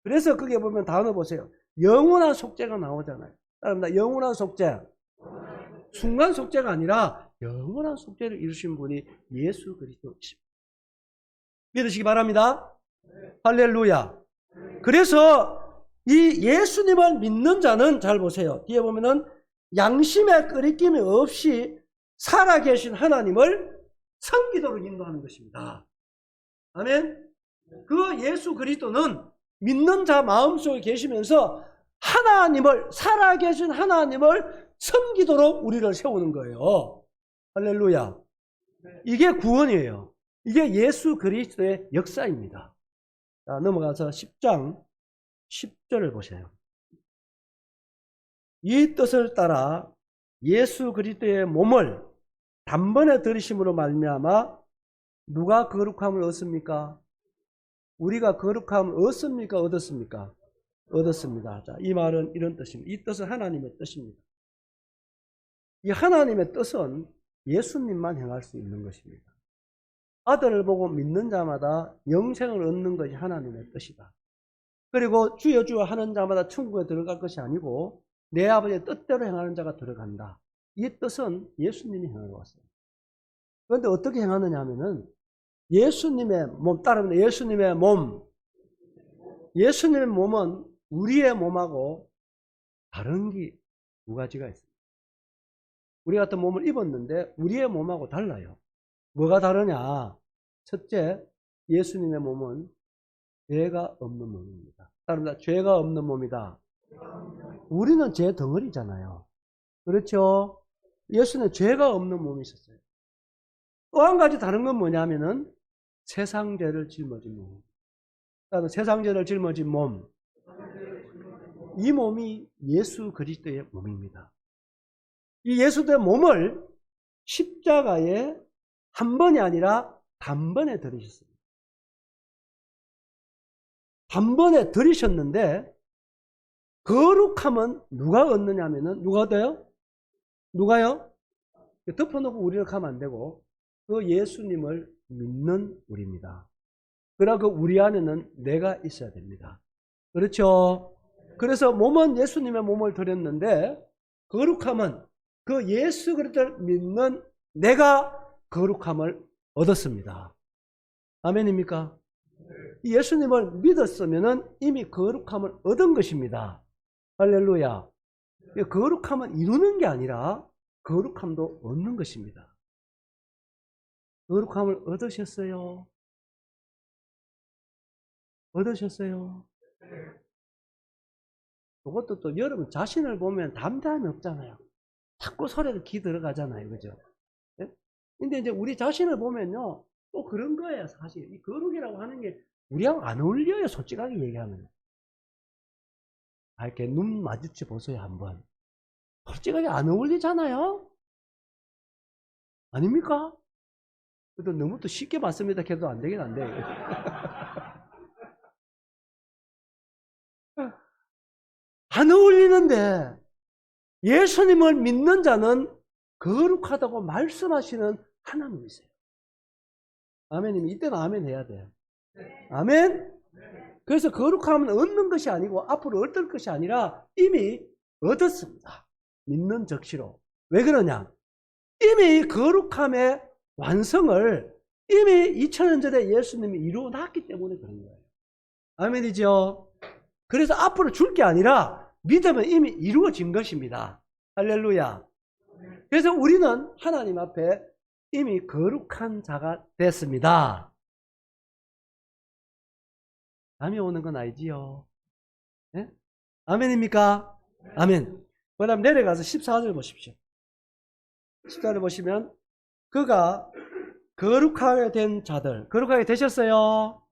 그래서 거기에 보면 단어 보세요. 영원한 속죄가 나오잖아요. 따릅니다. 영원한 속죄. 순간 속죄가 아니라 영원한 속죄를 이루신 분이 예수 그리스도이십니다. 믿으시기 바랍니다. 할렐루야. 그래서 이 예수님을 믿는 자는 잘 보세요. 뒤에 보면은 양심에 끄리낌이 없이 살아계신 하나님을 섬기도록 인도하는 것입니다. 아멘. 그 예수 그리스도는 믿는 자 마음속에 계시면서 하나님을 살아계신 하나님을 섬기도록 우리를 세우는 거예요. 할렐루야. 이게 구원이에요. 이게 예수 그리스도의 역사입니다. 자, 넘어가서 10장 10절을 보세요. 이 뜻을 따라 예수 그리스도의 몸을 단번에 들이심으로 말미암아 누가 거룩함을 얻습니까? 우리가 거룩함을 얻습니까? 얻었습니까? 얻었습니다. 자, 이 말은 이런 뜻입니다. 이 뜻은 하나님의 뜻입니다. 이 하나님의 뜻은 예수님만 행할 수 있는 것입니다. 아들을 보고 믿는 자마다 영생을 얻는 것이 하나님의 뜻이다. 그리고 주여 주여 하는 자마다 천국에 들어갈 것이 아니고 내 아버지의 뜻대로 행하는 자가 들어간다. 이 뜻은 예수님이 행하러 왔어요. 그런데 어떻게 행하느냐 하면은 예수님의 몸, 따르면 예수님의 몸. 예수님의 몸은 우리의 몸하고 다른 게 두 가지가 있습니다. 우리 같은 몸을 입었는데 우리의 몸하고 달라요. 뭐가 다르냐? 첫째, 예수님의 몸은 죄가 없는 몸입니다. 따릅니다. 죄가 없는 몸이다. 우리는 죄 덩어리잖아요. 그렇죠? 예수는 죄가 없는 몸이 있었어요. 또 한 가지 다른 건 뭐냐면은 세상 죄를 짊어진 몸. 따로 세상 죄를 짊어진 몸. 이 몸이 예수 그리스도의 몸입니다. 이 예수의 몸을 십자가에 한 번이 아니라 단번에 들이셨습니다. 한 번에 들이셨는데 거룩함은 누가 얻느냐 하면은 누가 얻어요? 누가요? 덮어놓고 우리를 가면 안 되고 그 예수님을 믿는 우리입니다. 그러나 그 우리 안에는 내가 있어야 됩니다. 그렇죠? 그래서 몸은 예수님의 몸을 드렸는데 거룩함은 그 예수 그리스도를 믿는 내가 거룩함을 얻었습니다. 아멘입니까? 예수님을 믿었으면 이미 거룩함을 얻은 것입니다. 할렐루야. 거룩함은 이루는 게 아니라 거룩함도 얻는 것입니다. 거룩함을 얻으셨어요? 얻으셨어요? 그것도 또 여러분 자신을 보면 담대함이 없잖아요. 자꾸 소리가 기 들어가잖아요. 그죠? 예? 근데 이제 우리 자신을 보면요. 또 그런 거예요. 사실. 이 거룩이라고 하는 게 우리하고 안 어울려요. 솔직하게 얘기하면. 이렇게 눈 마주쳐 보세요. 한번. 솔직하게 안 어울리잖아요. 아닙니까? 그래도 너무 또 쉽게 맞습니다. 해도 안 되긴 안 돼요. 안 어울리는데 예수님을 믿는 자는 거룩하다고 말씀하시는 하나님이세요. 아멘이면 이때는 아멘 해야 돼요. 아멘? 그래서 거룩함은 얻는 것이 아니고 앞으로 얻을 것이 아니라 이미 얻었습니다. 믿는 적시로. 왜 그러냐? 이미 거룩함의 완성을 이미 2000년 전에 예수님이 이루어 놨기 때문에 그런 거예요. 아멘이죠? 그래서 앞으로 줄 게 아니라 믿으면 이미 이루어진 것입니다. 할렐루야. 그래서 우리는 하나님 앞에 이미 거룩한 자가 됐습니다. 감이 오는 건 알지요? 네? 아멘입니까? 아멘. 그 다음 내려가서 14절 보십시오. 14절 보시면 그가 거룩하게 된 자들, 거룩하게 되셨어요?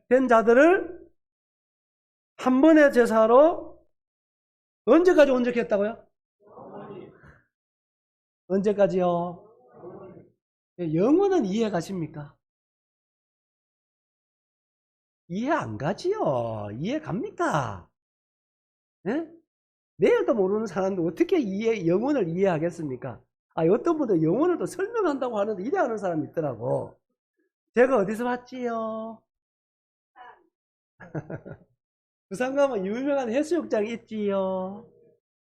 된 자들을 한 번의 제사로 언제까지 온전했다고요? 언제까지요? 영혼은 이해 가십니까? 이해 안 가지요. 이해 갑니까? 예? 내일도 모르는 사람도 어떻게 영혼을 이해하겠습니까? 어떤 분들 영혼을 또 설명한다고 하는데 이해하는 사람이 있더라고. 제가 어디서 봤지요? 부산 가면 유명한 해수욕장이 있지요.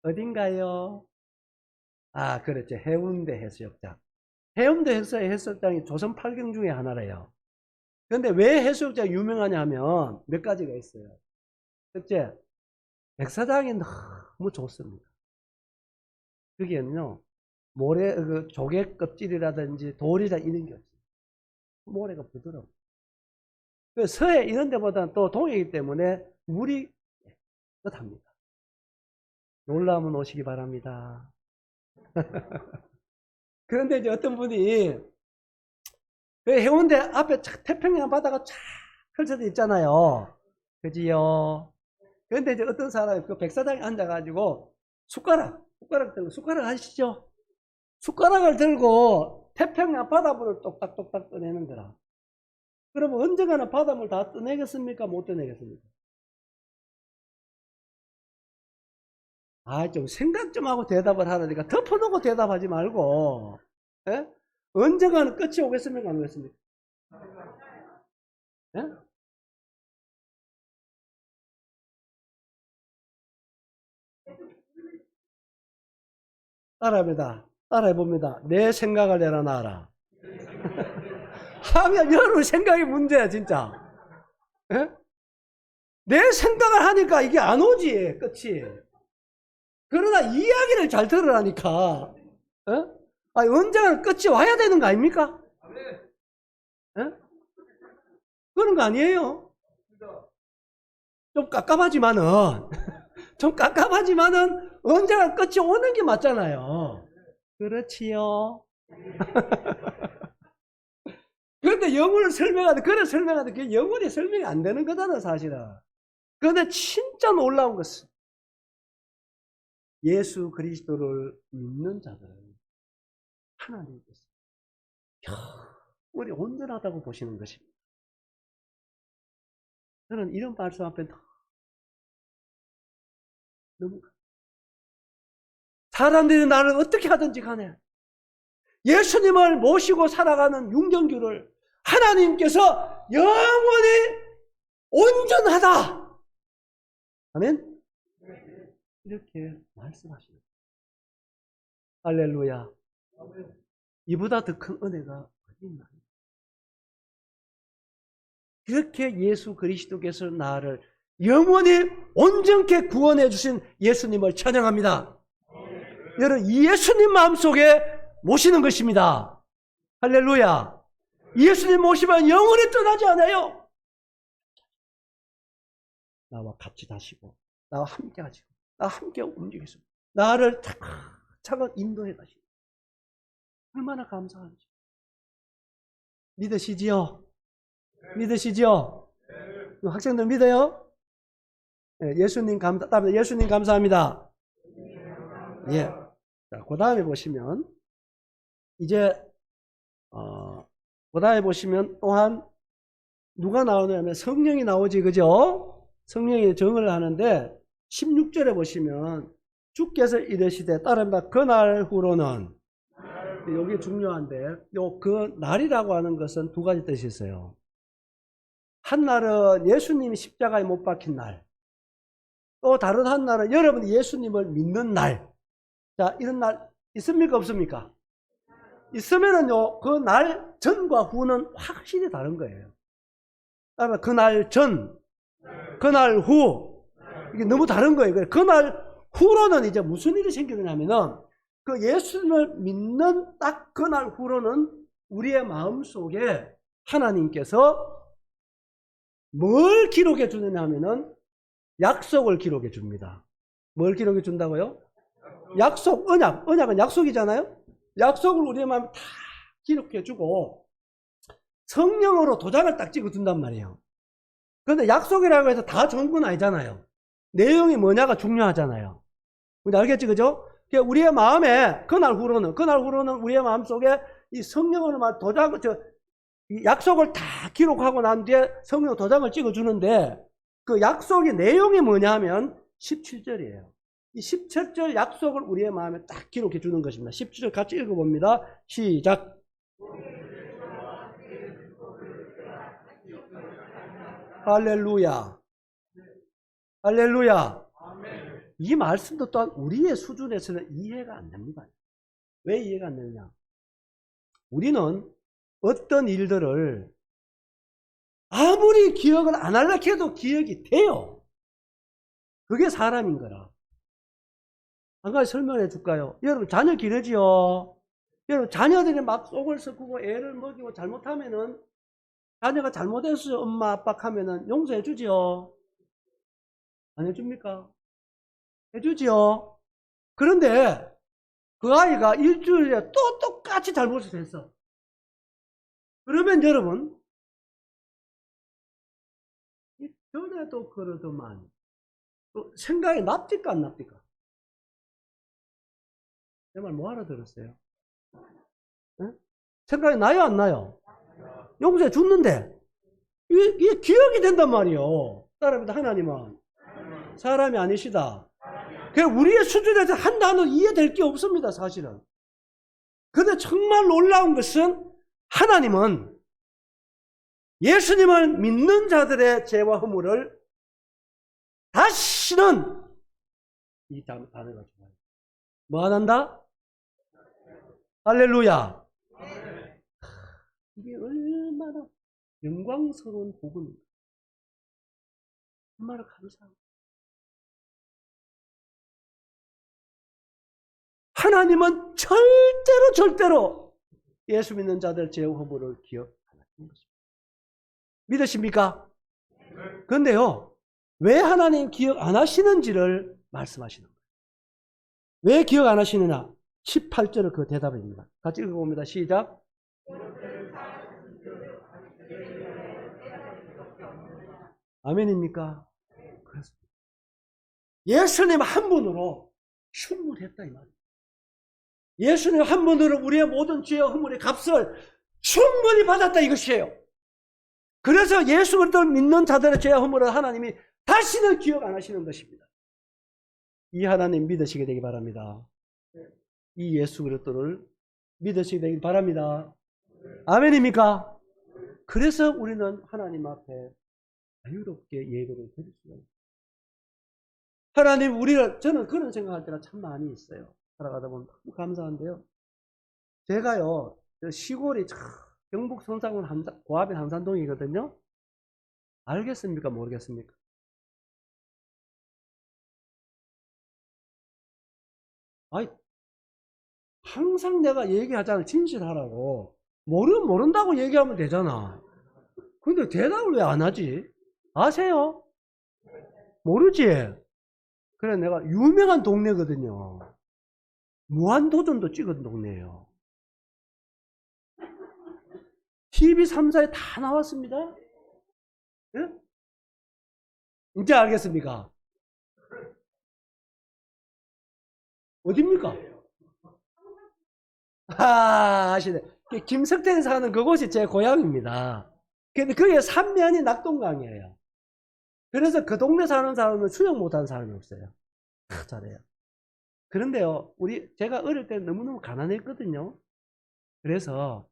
어딘가요? 그렇죠. 해운대 해수욕장. 해운대 해수욕장이 조선 8경 중에 하나래요. 그런데 왜 해수욕장이 유명하냐 하면 몇 가지가 있어요. 첫째, 백사장이 너무 좋습니다. 거기에는요, 모래, 조개 껍질이라든지 돌이라 이런 게 없어요. 모래가 부드러워. 서해 이런 데보다는 또 동해이기 때문에 물이 깨끗합니다. 놀라면 오시기 바랍니다. 그런데 이제 어떤 분이 해운대 앞에 태평양 바다가 쫙 펼쳐져 있잖아요. 그지요? 그런데 이제 어떤 사람이 그 백사장에 앉아가지고 숟가락 들고 숟가락 아시죠? 숟가락을 들고 태평양 바닷물을 똑딱똑딱 떠내는 거라. 그러면 언젠가는 바닷물 다 떠내겠습니까? 못 떠내겠습니까? 좀 생각 좀 하고 대답을 하라니까 덮어놓고 대답하지 말고, 예? 언젠가는 끝이 오겠습니까? 안 오겠습니까? 예? 따라해봅니다. 내 생각을 내려놔라. 하면 여러분 생각이 문제야, 진짜. 예? 내 생각을 하니까 이게 안 오지, 끝이. 그러나 이야기를 잘 들으라니까. 예? 언젠가는 끝이 와야 되는 거 아닙니까? 예? 그런 거 아니에요. 좀 깝깝하지만은, 좀 깝깝하지만은 언젠가 끝이 오는 게 맞잖아요. 그렇지요. 그런데 영혼을 설명하는데, 그래 설명하는데, 그게 영혼이 설명이 안 되는 거잖아, 사실은. 그런데 진짜 놀라운 것은, 예수 그리스도를 믿는 자들은 하나님께서 우리 온전하다고 보시는 것입니다. 저는 이런 말씀 앞에 너무 사람들이 나를 어떻게 하든지 간에 예수님을 모시고 살아가는 윤경규를 하나님께서 영원히 온전하다. 아멘? 이렇게 말씀하십니다. 할렐루야. 이보다 더 큰 은혜가 어디 있나요? 그렇게 예수 그리스도께서 나를 영원히 온전케 구원해 주신 예수님을 찬양합니다. 여러분, 이 예수님 마음속에 모시는 것입니다. 할렐루야. 예수님 모시면 영원히 떠나지 않아요. 나와 같이 다시고 나와 함께 하시고 나와 함께 움직이시고 나를 차근차근 인도해 가시고 얼마나 감사한지. 믿으시지요? 믿으시지요? 학생들 믿어요? 네, 예수님 감사합니다. 예. 자, 그 다음에 보시면 이제 그 다음에 보시면 또한 누가 나오냐면 성령이 나오지, 그죠? 성령이 정을 하는데 16절에 보시면 주께서 이르시되 따른다. 그날 후로는, 여기 중요한데 그 날이라고 하는 것은 두 가지 뜻이 있어요. 한 날은 예수님이 십자가에 못 박힌 날, 또 다른 한 날은 여러분이 예수님을 믿는 날. 자, 이런 날 있습니까? 없습니까? 있으면은요, 그 날 전과 후는 확실히 다른 거예요. 그러니까 그날 전, 그날 후, 이게 너무 다른 거예요. 그날 후로는 이제 무슨 일이 생기느냐면은, 그 예수님을 믿는 딱 그날 후로는 우리의 마음 속에 하나님께서 뭘 기록해 주느냐 하면은 약속을 기록해 줍니다. 뭘 기록해 준다고요? 약속, 언약은 약속이잖아요? 약속을 우리의 마음에 다 기록해 주고 성령으로 도장을 딱 찍어 준단 말이에요. 그런데 약속이라고 해서 다 좋은 건 아니잖아요. 내용이 뭐냐가 중요하잖아요. 알겠지, 그죠? 우리의 마음에 그날 후로는 우리의 마음 속에 이 성령으로 이 약속을 다 기록하고 난 뒤에 성령 도장을 찍어 주는데, 그 약속의 내용이 뭐냐 하면 17절이에요. 이 17절 약속을 우리의 마음에 딱 기록해 주는 것입니다. 17절 같이 읽어봅니다. 시작. 할렐루야. 할렐루야. 이 말씀도 또한 우리의 수준에서는 이해가 안 됩니다. 왜 이해가 안 되느냐? 우리는 어떤 일들을 아무리 기억을 안 하려고 해도 기억이 돼요. 그게 사람인 거라. 한 가지 설명해 줄까요? 여러분, 자녀 기르지요? 여러분, 자녀들이 막 속을 썩고 애를 먹이고 잘못하면은, 자녀가 잘못했어요. 엄마, 아빠 하면은 용서해 주지요? 안 해줍니까? 해주지요? 그런데 그 아이가 일주일에 또 똑같이 잘못을 했어. 그러면 여러분, 전에도 그러더만, 또 생각이 납니까, 안 납니까? 내 말 뭐 알아들었어요? 네? 생각이 나요, 안 나요? 용서해 줬는데, 이게 기억이 된단 말이에요. 따라합니다. 하나님은 사람이 아니시다. 우리의 수준에서 한다는 이해될 게 없습니다, 사실은. 그런데 정말 놀라운 것은 하나님은 예수님을 믿는 자들의 죄와 허물을 다시는, 이 단어가 좋아요. 뭐 안 한다? 할렐루야. 이게 얼마나 영광스러운 복음입니다. 정말 감사합니다. 하나님은 절대로 예수 믿는 자들 죄와 허물을 기억 안 하시는 것입니다. 믿으십니까? 그런데요, 왜 하나님 기억 안 하시는지를 말씀하시는 거예요. 왜 기억 안 하시느냐? 18절은 그 대답입니다. 같이 읽어봅니다. 시작. 아멘입니까? 그렇습니다. 예수님 한 분으로 충분했다 이 말이에요. 예수님 한 분으로 우리의 모든 죄와 허물의 값을 충분히 받았다 이것이에요. 그래서 예수 그리스도를 믿는 자들의 죄와 허물을 하나님이 다시는 기억 안 하시는 것입니다. 이 하나님 믿으시게 되기 바랍니다. 이 예수 그리스도를 믿으시게 되기 바랍니다. 아멘입니까? 그래서 우리는 하나님 앞에 자유롭게 예배를 드릴 수가 있어요. 하나님, 저는 그런 생각할 때가 참 많이 있어요. 살아가다 보면 너무 감사한데요. 제가요, 시골이 경북 성산군 고압의 한산동이거든요. 알겠습니까? 모르겠습니까? 아이, 항상 내가 얘기하잖아. 진실하라고. 모른다고 얘기하면 되잖아. 근데 대답을 왜 안 하지? 아세요? 모르지? 그래, 내가 유명한 동네거든요. 무한도전도 찍은 동네예요. TV 3사에 다 나왔습니다. 예? 이제 알겠습니까? 어딥니까? 아시네. 김석태에 사는 그곳이 제 고향입니다. 근데 그게 삼면이 낙동강이에요. 그래서 그 동네 사는 사람은 수영 못하는 사람이 없어요. 다 잘해요. 그런데요, 제가 어릴 때 너무너무 가난했거든요. 그래서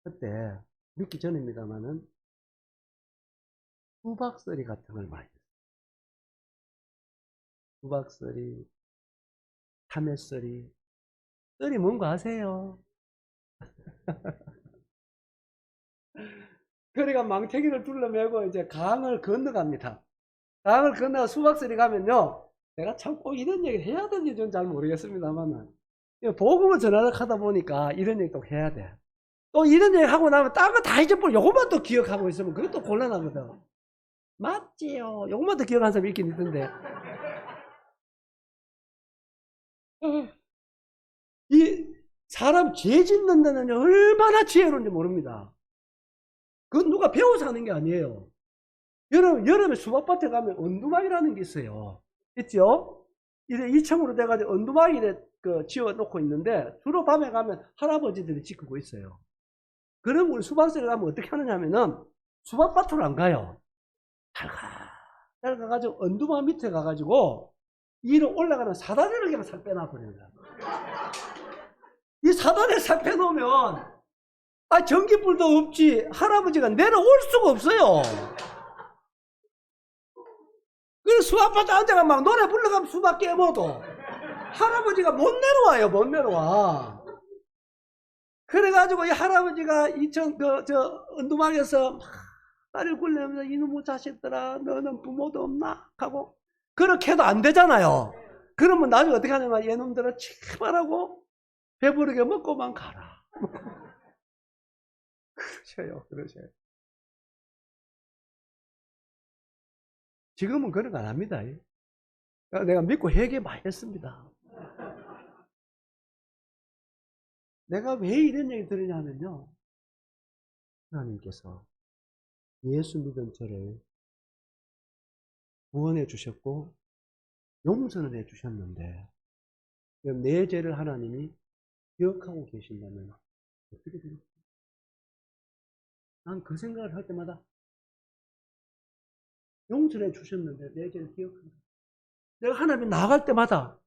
그때 믿기 전입니다만은 수박서리 같은 걸 많이 했어요. 수박서리, 참외서리. 썰이 뭔가 아세요? 그러니까 망태기를 둘러매고 이제 강을 건너갑니다. 강을 건너가 수박서리 가면요, 내가 참 꼭 이런 얘기 해야 되는지 좀 잘 모르겠습니다만은 복음을 전하다 보니까 이런 얘기 또 해야 돼. 또 이런 얘기 하고 나면 딴 거 다 잊어버리고 요것만 또 기억하고 있으면 그것도 곤란하거든. 맞지요. 요것만 또 기억하는 사람이 있긴 있던데. 이 사람 죄 짓는 데는 얼마나 지혜로운지 모릅니다. 그건 누가 배워서 하는 게 아니에요. 여름에 수박밭에 가면 언두막이라는 게 있어요. 있죠? 이래 2층으로 돼가지고 언두막이 지어 놓고 있는데 주로 밤에 가면 할아버지들이 지키고 있어요. 그럼 우리 수박새를 가면 어떻게 하느냐면은 수박밭으로 안 가요. 잘 가가지고 언두막 밑에 가가지고 위로 올라가는 사다리를 그냥 살 빼놔버리는 거야. 이 사다리를 살 빼놓으면 전기불도 없지 할아버지가 내려올 수가 없어요. 그래서 수박밭에 앉아가 막 노래 불러가면 수박 깨워도 할아버지가 못 내려와요. 못 내려와. 그래가지고 이 할아버지가 언두막에서 막 딸을 굴려면서 이놈의 자식들아 너는 부모도 없나? 하고 그렇게 해도 안 되잖아요. 그러면 나중에 어떻게 하냐면 얘놈들아 제발하고 배부르게 먹고만 가라. 그러셔요. 지금은 그런 거 안 합니다. 내가 믿고 회개 많이 했습니다. 내가 왜 이런 얘기 들으냐면요. 하나님께서 예수 믿은 저를 구원해 주셨고 용서는 해 주셨는데 내 죄를 하나님이 기억하고 계신다면 어떻게 됩니까? 난 그 생각을 할 때마다 용서해 주셨는데 내 죄를 기억한다. 내가 하나님 나갈 때마다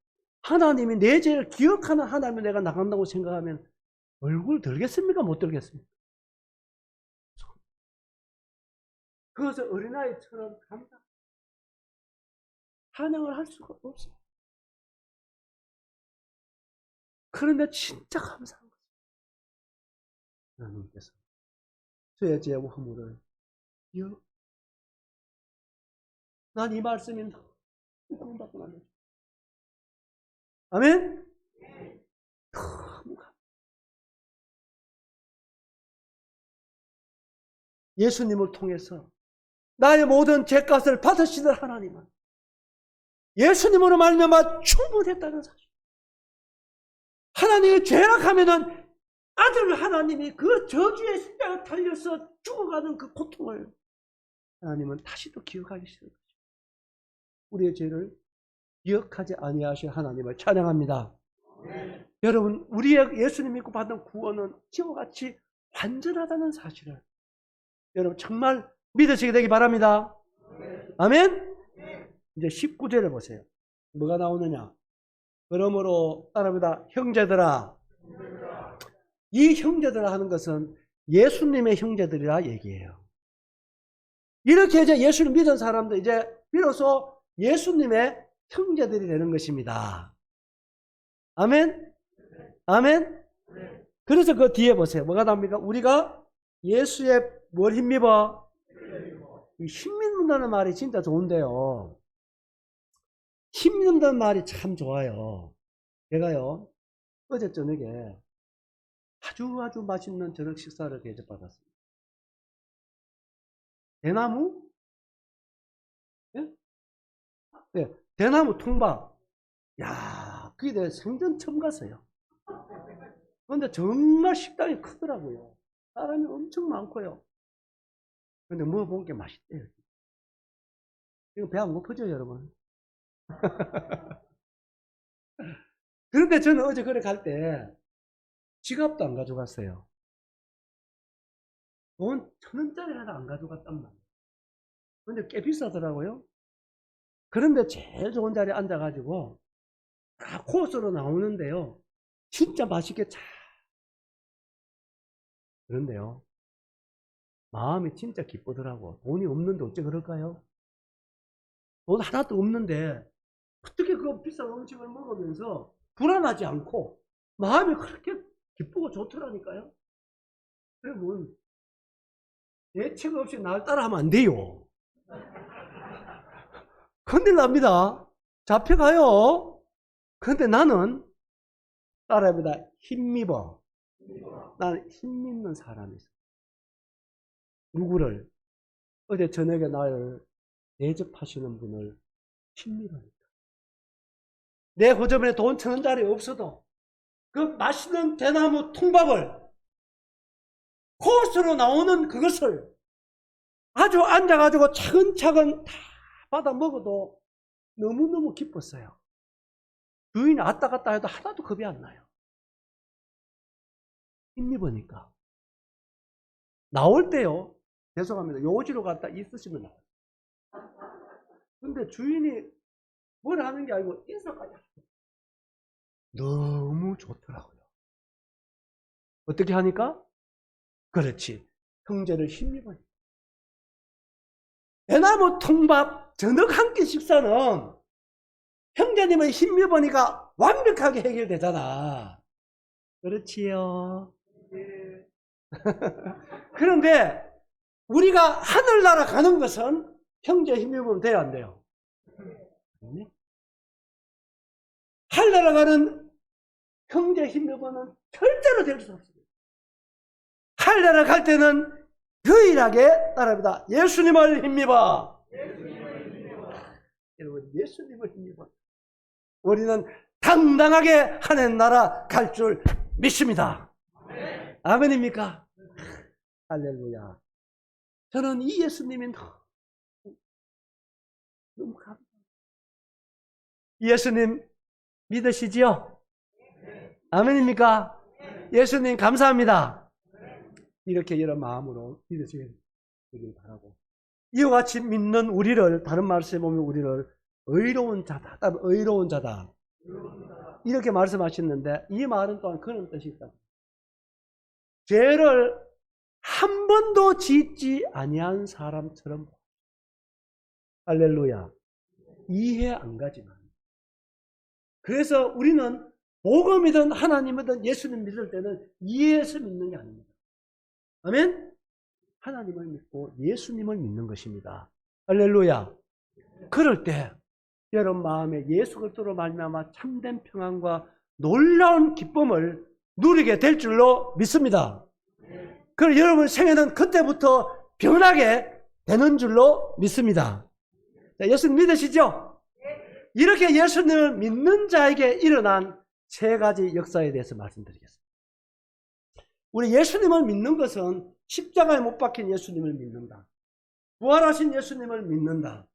하나님이 내 죄를 기억하는 하나님을 내가 나간다고 생각하면 얼굴 들겠습니까? 못 들겠습니까? 그래서 어린아이처럼 감사 찬양을 할 수가 없어요. 그런데 진짜 감사한 거죠. 하나님께서 저의 죄와 허물을 기억. 난 이 말씀이 너무 구원받고 나면 아멘? 너무 예수님을 통해서 나의 모든 죄값을 받으시는 하나님은 예수님으로 말미암아 충분했다는 사실. 하나님이 죄악하면은 아들 하나님이 그 저주의 십자가에 달려서 죽어가는 그 고통을 하나님은 다시 또 기억하기 싫은 거죠. 우리의 죄를 기억하지 아니하실 하나님을 찬양합니다. 여러분, 우리의 예수님 믿고 받은 구원은 지와 같이 완전하다는 사실을 여러분 정말 믿으시게 되기 바랍니다. 아멘? 이제 19절에 보세요. 뭐가 나오느냐? 그러므로 따라합니다. 형제들아. 이 형제들아 하는 것은 예수님의 형제들이라 얘기해요. 이렇게 이제 예수를 믿은 사람들 이제 비로소 예수님의 형제들이 되는 것입니다. 아멘? 아멘? 그래서 그 뒤에 보세요. 뭐가 나옵니까? 우리가 예수의 뭘 힘입어? 이 힘입는다는 말이 진짜 좋은데요. 힘입는다는 말이 참 좋아요. 제가요, 어제 저녁에 아주 맛있는 저녁 식사를 대접받았습니다. 대나무? 예? 네, 대나무 통밥. 야, 그게 내가 생전 처음 갔어요. 그런데 정말 식당이 크더라고요. 사람이 엄청 많고요. 근데 먹어본 게 맛있대요. 이거 배 안 고프죠, 여러분? 그런데 저는 어제 그래 갈 때 지갑도 안 가져갔어요. 돈 1,000원짜리라도 안 가져갔단 말이에요. 근데 꽤 비싸더라고요. 그런데 제일 좋은 자리에 앉아가지고 다 코스로 나오는데요. 진짜 맛있게 잘. 그런데요. 마음이 진짜 기쁘더라고. 돈이 없는데 어째 그럴까요? 돈 하나도 없는데 어떻게 그 비싼 음식을 먹으면서 불안하지 않고 마음이 그렇게 기쁘고 좋더라니까요. 그리고 예측 없이 날 따라하면 안 돼요. 큰일 납니다. 잡혀가요. 그런데 나는 따라합니다. 힘입어. 나는 힘있는 사람이었어. 누구를? 어제 저녁에 나를 대접하시는 분을 힘입으니까. 내 호접에 돈 1,000원짜리 없어도 그 맛있는 대나무 통밥을 코스로 나오는 그것을 아주 앉아가지고 차근차근 다 받아 먹어도 너무너무 기뻤어요. 주인이 왔다 갔다 해도 하나도 겁이 안 나요. 힘입으니까. 나올 때요. 죄송합니다. 요지로 갔다 있으시면 나와요. 근데 주인이 뭘 하는 게 아니고 인사까지 하죠. 너무 좋더라고요. 어떻게 하니까? 그렇지. 형제를 힘입으니까. 대나무 통밥 저녁 한 끼 식사는 형제님을 힘입으니까 완벽하게 해결되잖아. 그렇지요. 그런데 우리가 하늘나라 가는 것은 형제 힘입으면 돼요, 안 돼요? 하늘나라 가는 형제 힘입으면 절대로 될 수 없습니다. 하늘나라 갈 때는 유일하게 따라합니다. 예수님을 힘입어. 여러분, 예수님을 힘입어. 우리는 당당하게 하늘 나라 갈 줄 믿습니다. 아멘입니까? 할렐루야. 저는 이 예수님이 너무 감사합니다. 예수님 믿으시지요? 아멘입니까? 예수님 감사합니다. 이렇게 여러 마음으로 믿으시길 바라고, 이와 같이 믿는 우리를, 다른 말씀에 보면 우리를 의로운 자다, 의로운 자다 이렇게 말씀하셨는데, 이 말은 또한 그런 뜻이 있다. 죄를 한 번도 짓지 아니한 사람처럼. 할렐루야. 이해 안 가지만. 그래서 우리는 복음이든 하나님이든 예수님 믿을 때는 이해해서 믿는 게 아닙니다. 아멘? 하나님을 믿고 예수님을 믿는 것입니다. 할렐루야. 그럴 때 여러분 마음에 예수 그리스도로 말미암아 참된 평안과 놀라운 기쁨을 누리게 될 줄로 믿습니다. 그리고 여러분 생애는 그때부터 변하게 되는 줄로 믿습니다. 자, 예수님 믿으시죠? 이렇게 예수님을 믿는 자에게 일어난 세 가지 역사에 대해서 말씀드리겠습니다. 우리 예수님을 믿는 것은 십자가에 못 박힌 예수님을 믿는다. 부활하신 예수님을 믿는다.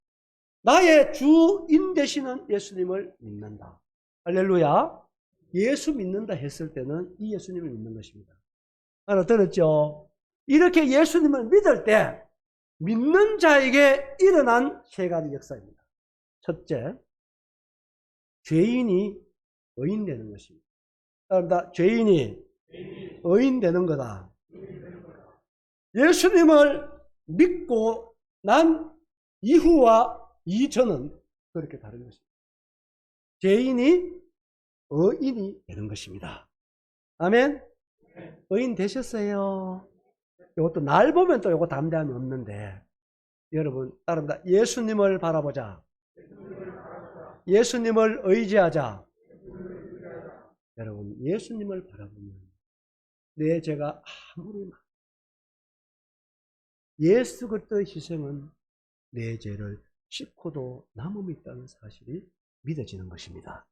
나의 주인 되시는 예수님을 믿는다. 할렐루야. 예수 믿는다 했을 때는 이 예수님을 믿는 것입니다. 알아들었죠? 이렇게 예수님을 믿을 때 믿는 자에게 일어난 세 가지 역사입니다. 첫째, 죄인이 의인되는 것입니다. 그러니까 죄인이 의인되는 거다. 예수님을 믿고 난 이후와 이전은 그렇게 다른 것입니다. 죄인이 의인이 되는 것입니다. 아멘? 의인 되셨어요? 이것도 날 보면 또 이거 담대함이 없는데, 여러분 따릅니다. 예수님을 바라보자. 예수님을 의지하자. 여러분 예수님을 바라보면 내 죄가 아무리 많아, 예수 그리스도의 희생은 내 죄를 씻고도 남음이 있다는 사실이 믿어지는 것입니다.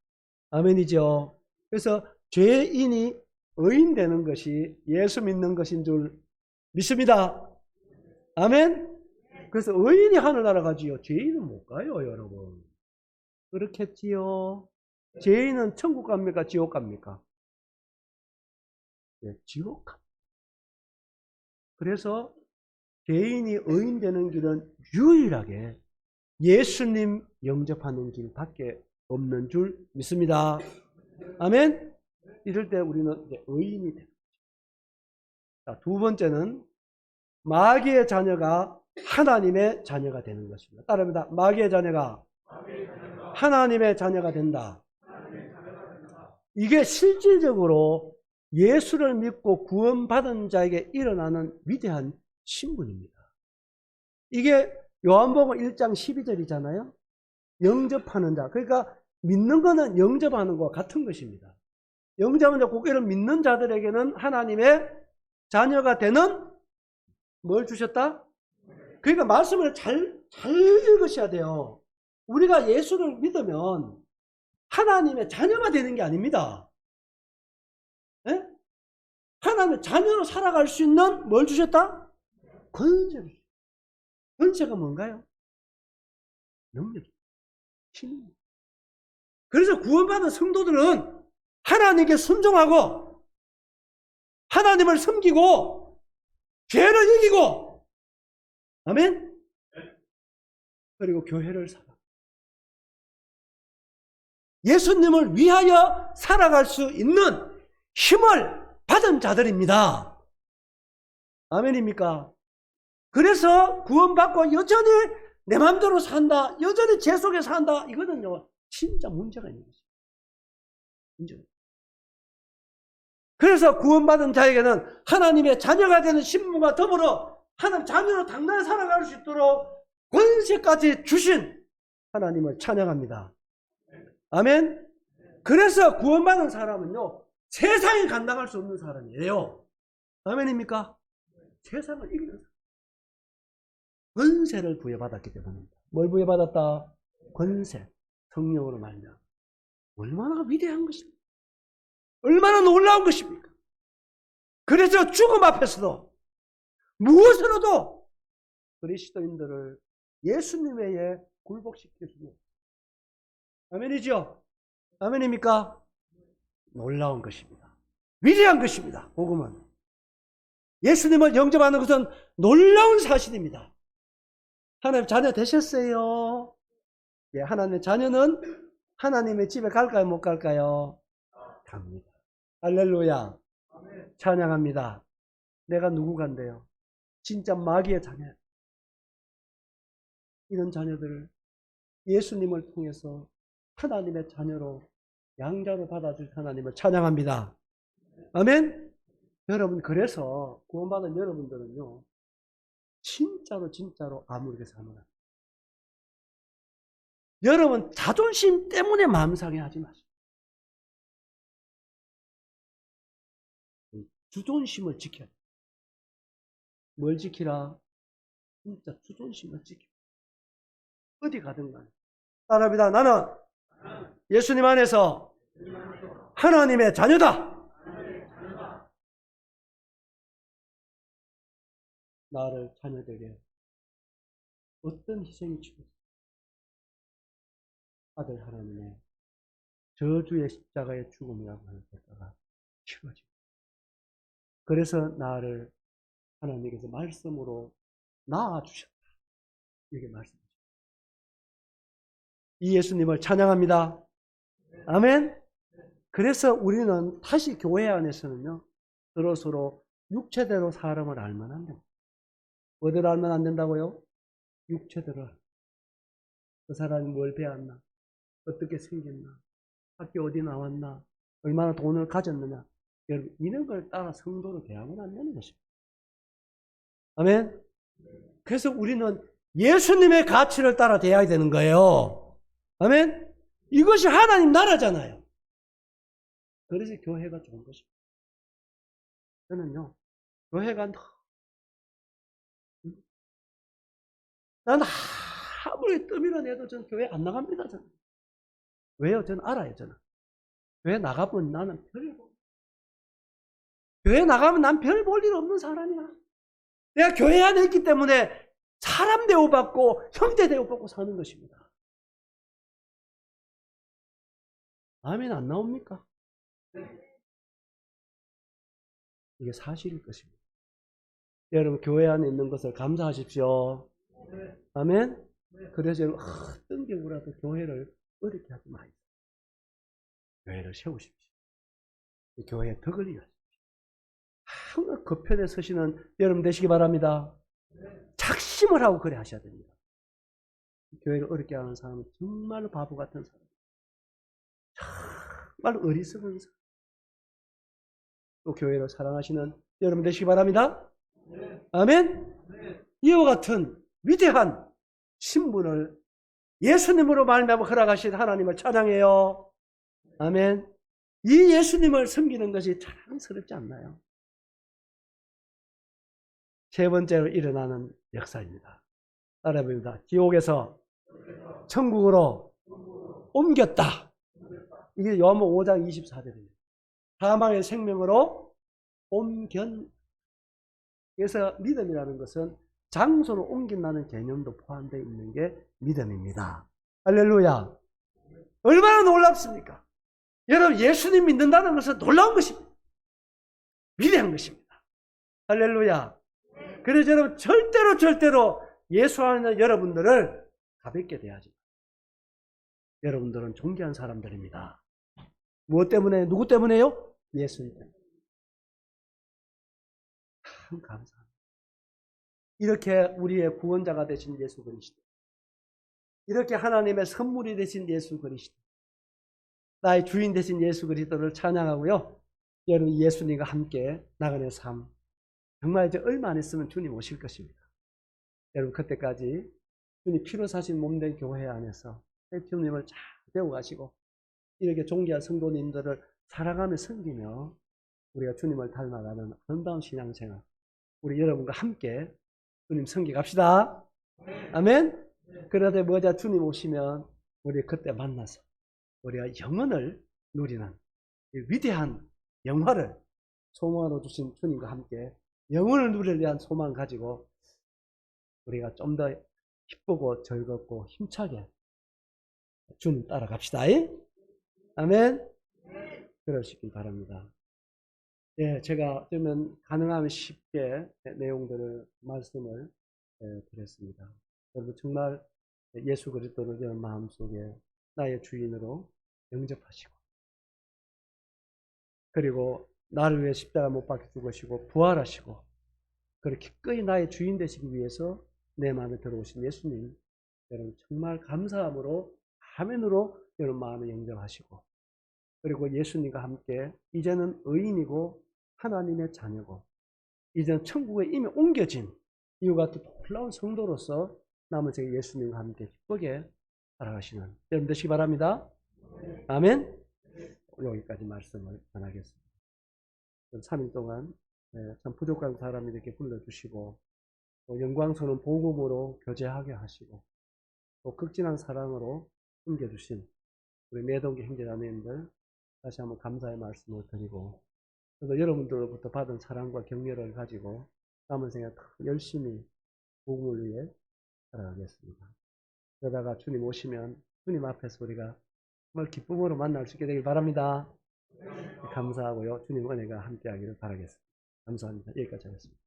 아멘이죠. 그래서 죄인이 의인 되는 것이 예수 믿는 것인 줄 믿습니다. 아멘. 그래서 의인이 하늘나라 가지요, 죄인은 못 가요, 여러분. 그렇겠지요. 죄인은 천국 갑니까, 지옥 갑니까? 네, 지옥 갑니다. 그래서 죄인이 의인 되는 길은 유일하게 예수님 영접하는 길밖에 없는 줄 믿습니다. 아멘. 이럴 때 우리는 이제 의인이 됩니다. 자, 두 번째는 마귀의 자녀가 하나님의 자녀가 되는 것입니다. 따릅니다. 마귀의 자녀가 하나님의 자녀가 된다. 이게 실질적으로 예수를 믿고 구원받은 자에게 일어나는 위대한 신분입니다. 이게 요한복음 1장 12절이잖아요. 영접하는 자. 그러니까 믿는 거는 영접하는 것과 같은 것입니다. 영접하는 자, 고개를 믿는 자들에게는 하나님의 자녀가 되는 뭘 주셨다? 그러니까 말씀을 잘 읽으셔야 돼요. 우리가 예수를 믿으면 하나님의 자녀가 되는 게 아닙니다. 네? 하나님의 자녀로 살아갈 수 있는 뭘 주셨다? 권세를. 권세가 뭔가요? 능력입니다. 힘입니다. 그래서 구원받은 성도들은 하나님께 순종하고 하나님을 섬기고 죄를 이기고, 아멘? 그리고 교회를 살아. 예수님을 위하여 살아갈 수 있는 힘을 받은 자들입니다. 아멘입니까? 그래서 구원받고 여전히 내 마음대로 산다, 여전히 죄 속에 산다, 이거는요 진짜 문제가 있는 것입니다. 문제가. 그래서 구원받은 자에게는 하나님의 자녀가 되는 신분과 더불어 하나님 자녀로 당당히 살아갈 수 있도록 권세까지 주신 하나님을 찬양합니다. 아멘. 그래서 구원받은 사람은요 세상에 감당할 수 없는 사람이에요. 아멘입니까? 세상을 이기는 사람. 권세를 부여받았기 때문입니다. 뭘 부여받았다? 권세. 성령으로 말미암아. 얼마나 위대한 것입니까? 얼마나 놀라운 것입니까? 그래서 죽음 앞에서도 무엇으로도 그리스도인들을 예수님 외에 굴복시킬 수 없습니다. 아멘이죠? 아멘입니까? 놀라운 것입니다. 위대한 것입니다. 복음은. 예수님을 영접하는 것은 놀라운 사실입니다. 하나님 자녀 되셨어요? 예, 하나님의 자녀는 하나님의 집에 갈까요? 못 갈까요? 갑니다. 할렐루야. 찬양합니다. 내가 누구간데요? 진짜 마귀의 자녀. 이런 자녀들을 예수님을 통해서 하나님의 자녀로 양자로 받아줄 하나님을 찬양합니다. 아멘. 여러분, 그래서 구원받은 여러분들은요 진짜로 아무렇게 사는 거예요. 여러분 자존심 때문에 마음 상해하지 마세요. 주존심을 지켜야 돼요. 뭘 지키라? 진짜 주존심을 지켜. 어디 가든 간에 따라합니다. 나는 예수님 안에서 하나님의 자녀다. 나를 자녀되게 어떤 희생이 치렀어? 아들 하나님의 저주의 십자가의 죽음이라고 하는 대가가 치러지고, 그래서 나를 하나님께서 말씀으로 낳아주셨다. 이게 말씀이죠. 이 예수님을 찬양합니다. 아멘. 그래서 우리는 다시 교회 안에서는요, 서로 육체대로 사람을 알면 안 됩니다. 뭐대로 알면 안 된다고요? 육체대로. 그 사람이 뭘 배웠나? 어떻게 생겼나? 학교 어디 나왔나? 얼마나 돈을 가졌느냐? 여러분, 이런 걸 따라 성도로 대하면 안 되는 것입니다. 아멘? 그래서 우리는 예수님의 가치를 따라 대해야 되는 거예요. 아멘? 이것이 하나님 나라잖아요. 그래서 교회가 좋은 것입니다. 저는요, 교회가 난 아무리 뜸이라 내도 저는 교회 안 나갑니다. 저는. 왜요? 저는 알아요. 저는. 교회 나가면 나는 교회 나가면 난 별 볼 일 없는 사람이야. 내가 교회 안에 있기 때문에 사람 대우받고 형제 대우받고 사는 것입니다. 아멘 안 나옵니까? 이게 사실일 것입니다. 여러분 교회 안에 있는 것을 감사하십시오. 아멘. 그래서 여러분 어떤 경우라도 교회를 어렵게 하지 마십시오. 교회를 세우십시오. 교회에 덕을 이어십시오. 항상 그 편에 서시는 여러분 되시기 바랍니다. 작심을 하고 그래 하셔야 됩니다. 교회를 어렵게 하는 사람은 정말로 바보 같은 사람, 정말 어리석은 사람. 또 교회를 사랑하시는 여러분 되시기 바랍니다. 아멘. 이와 같은 위대한 신분을 예수님으로 말미암아 허락하신 하나님을 찬양해요. 아멘. 이 예수님을 섬기는 것이 자랑스럽지 않나요? 세 번째로 일어나는 역사입니다. 따라해봅니다. 지옥에서 천국으로 옮겼다. 이게 요한복음 5장 24절입니다. 사망의 생명으로 옮긴. 그래서 믿음이라는 것은 장소로 옮긴다는 개념도 포함되어 있는 게 믿음입니다. 할렐루야. 얼마나 놀랍습니까? 여러분 예수님 믿는다는 것은 놀라운 것입니다. 위대한 것입니다. 할렐루야. 그래서 여러분 절대로 예수 안에 있는 여러분들을 가볍게 대하지. 여러분들은 존귀한 사람들입니다. 무엇 때문에? 누구 때문에요? 예수님 때문에. 참 감사합니다. 이렇게 우리의 구원자가 되신 예수 그리스도, 이렇게 하나님의 선물이 되신 예수 그리스도, 나의 주인 되신 예수 그리스도를 찬양하고요. 여러분 예수님과 함께 나그네 삶, 정말 이제 얼마 안 있으면 주님 오실 것입니다. 여러분 그때까지 주님 피로 사신 몸된 교회 안에서 주님을 잘 배워가시고 이렇게 존귀한 성도님들을 사랑하며 섬기며 우리가 주님을 닮아가는 아름다운 신앙생활, 우리 여러분과 함께 주님 섬기 갑시다. 아멘. 그러다 뭐자 주님 오시면 우리 그때 만나서 우리가 영원을 누리는 위대한 영화를 소망으로 주신 주님과 함께 영원을 누리기 위한 소망 가지고 우리가 좀 더 기쁘고 즐겁고 힘차게 주님 따라갑시다. 아멘. 그러시길 바랍니다. 예, 제가 그러면 가능하면 쉽게 내용들을 말씀을 드렸습니다. 여러분 정말 예수 그리스도를 내 마음속에 나의 주인으로 영접하시고, 그리고 나를 위해 십자가 못 박혀 죽으시고 부활하시고 그렇게 기꺼이 나의 주인 되시기 위해서 내 마음에 들어오신 예수님, 여러분 정말 감사함으로 아멘으로 여러분 마음에 영접하시고, 그리고 예수님과 함께 이제는 의인이고 하나님의 자녀고 이제는 천국에 이미 옮겨진 이와 같은 놀라운 성도로서 남은 생에 예수님과 함께 기쁘게 살아가시는 여러분 되시기 바랍니다. 아멘. 여기까지 말씀을 전하겠습니다. 3일 동안 참 부족한 사람이 이렇게 불러주시고 또 영광스러운 복음으로 교제하게 하시고 또 극진한 사랑으로 숨겨주신 우리 매동기 형제자매님들 다시 한번 감사의 말씀을 드리고, 그래서 여러분들로부터 받은 사랑과 격려를 가지고 남은 생에 열심히 복음을 위해 살아가겠습니다. 그러다가 주님 오시면 주님 앞에서 우리가 정말 기쁨으로 만날 수 있게 되길 바랍니다. 감사하고요. 주님 은혜가 함께하기를 바라겠습니다. 감사합니다. 여기까지 하겠습니다.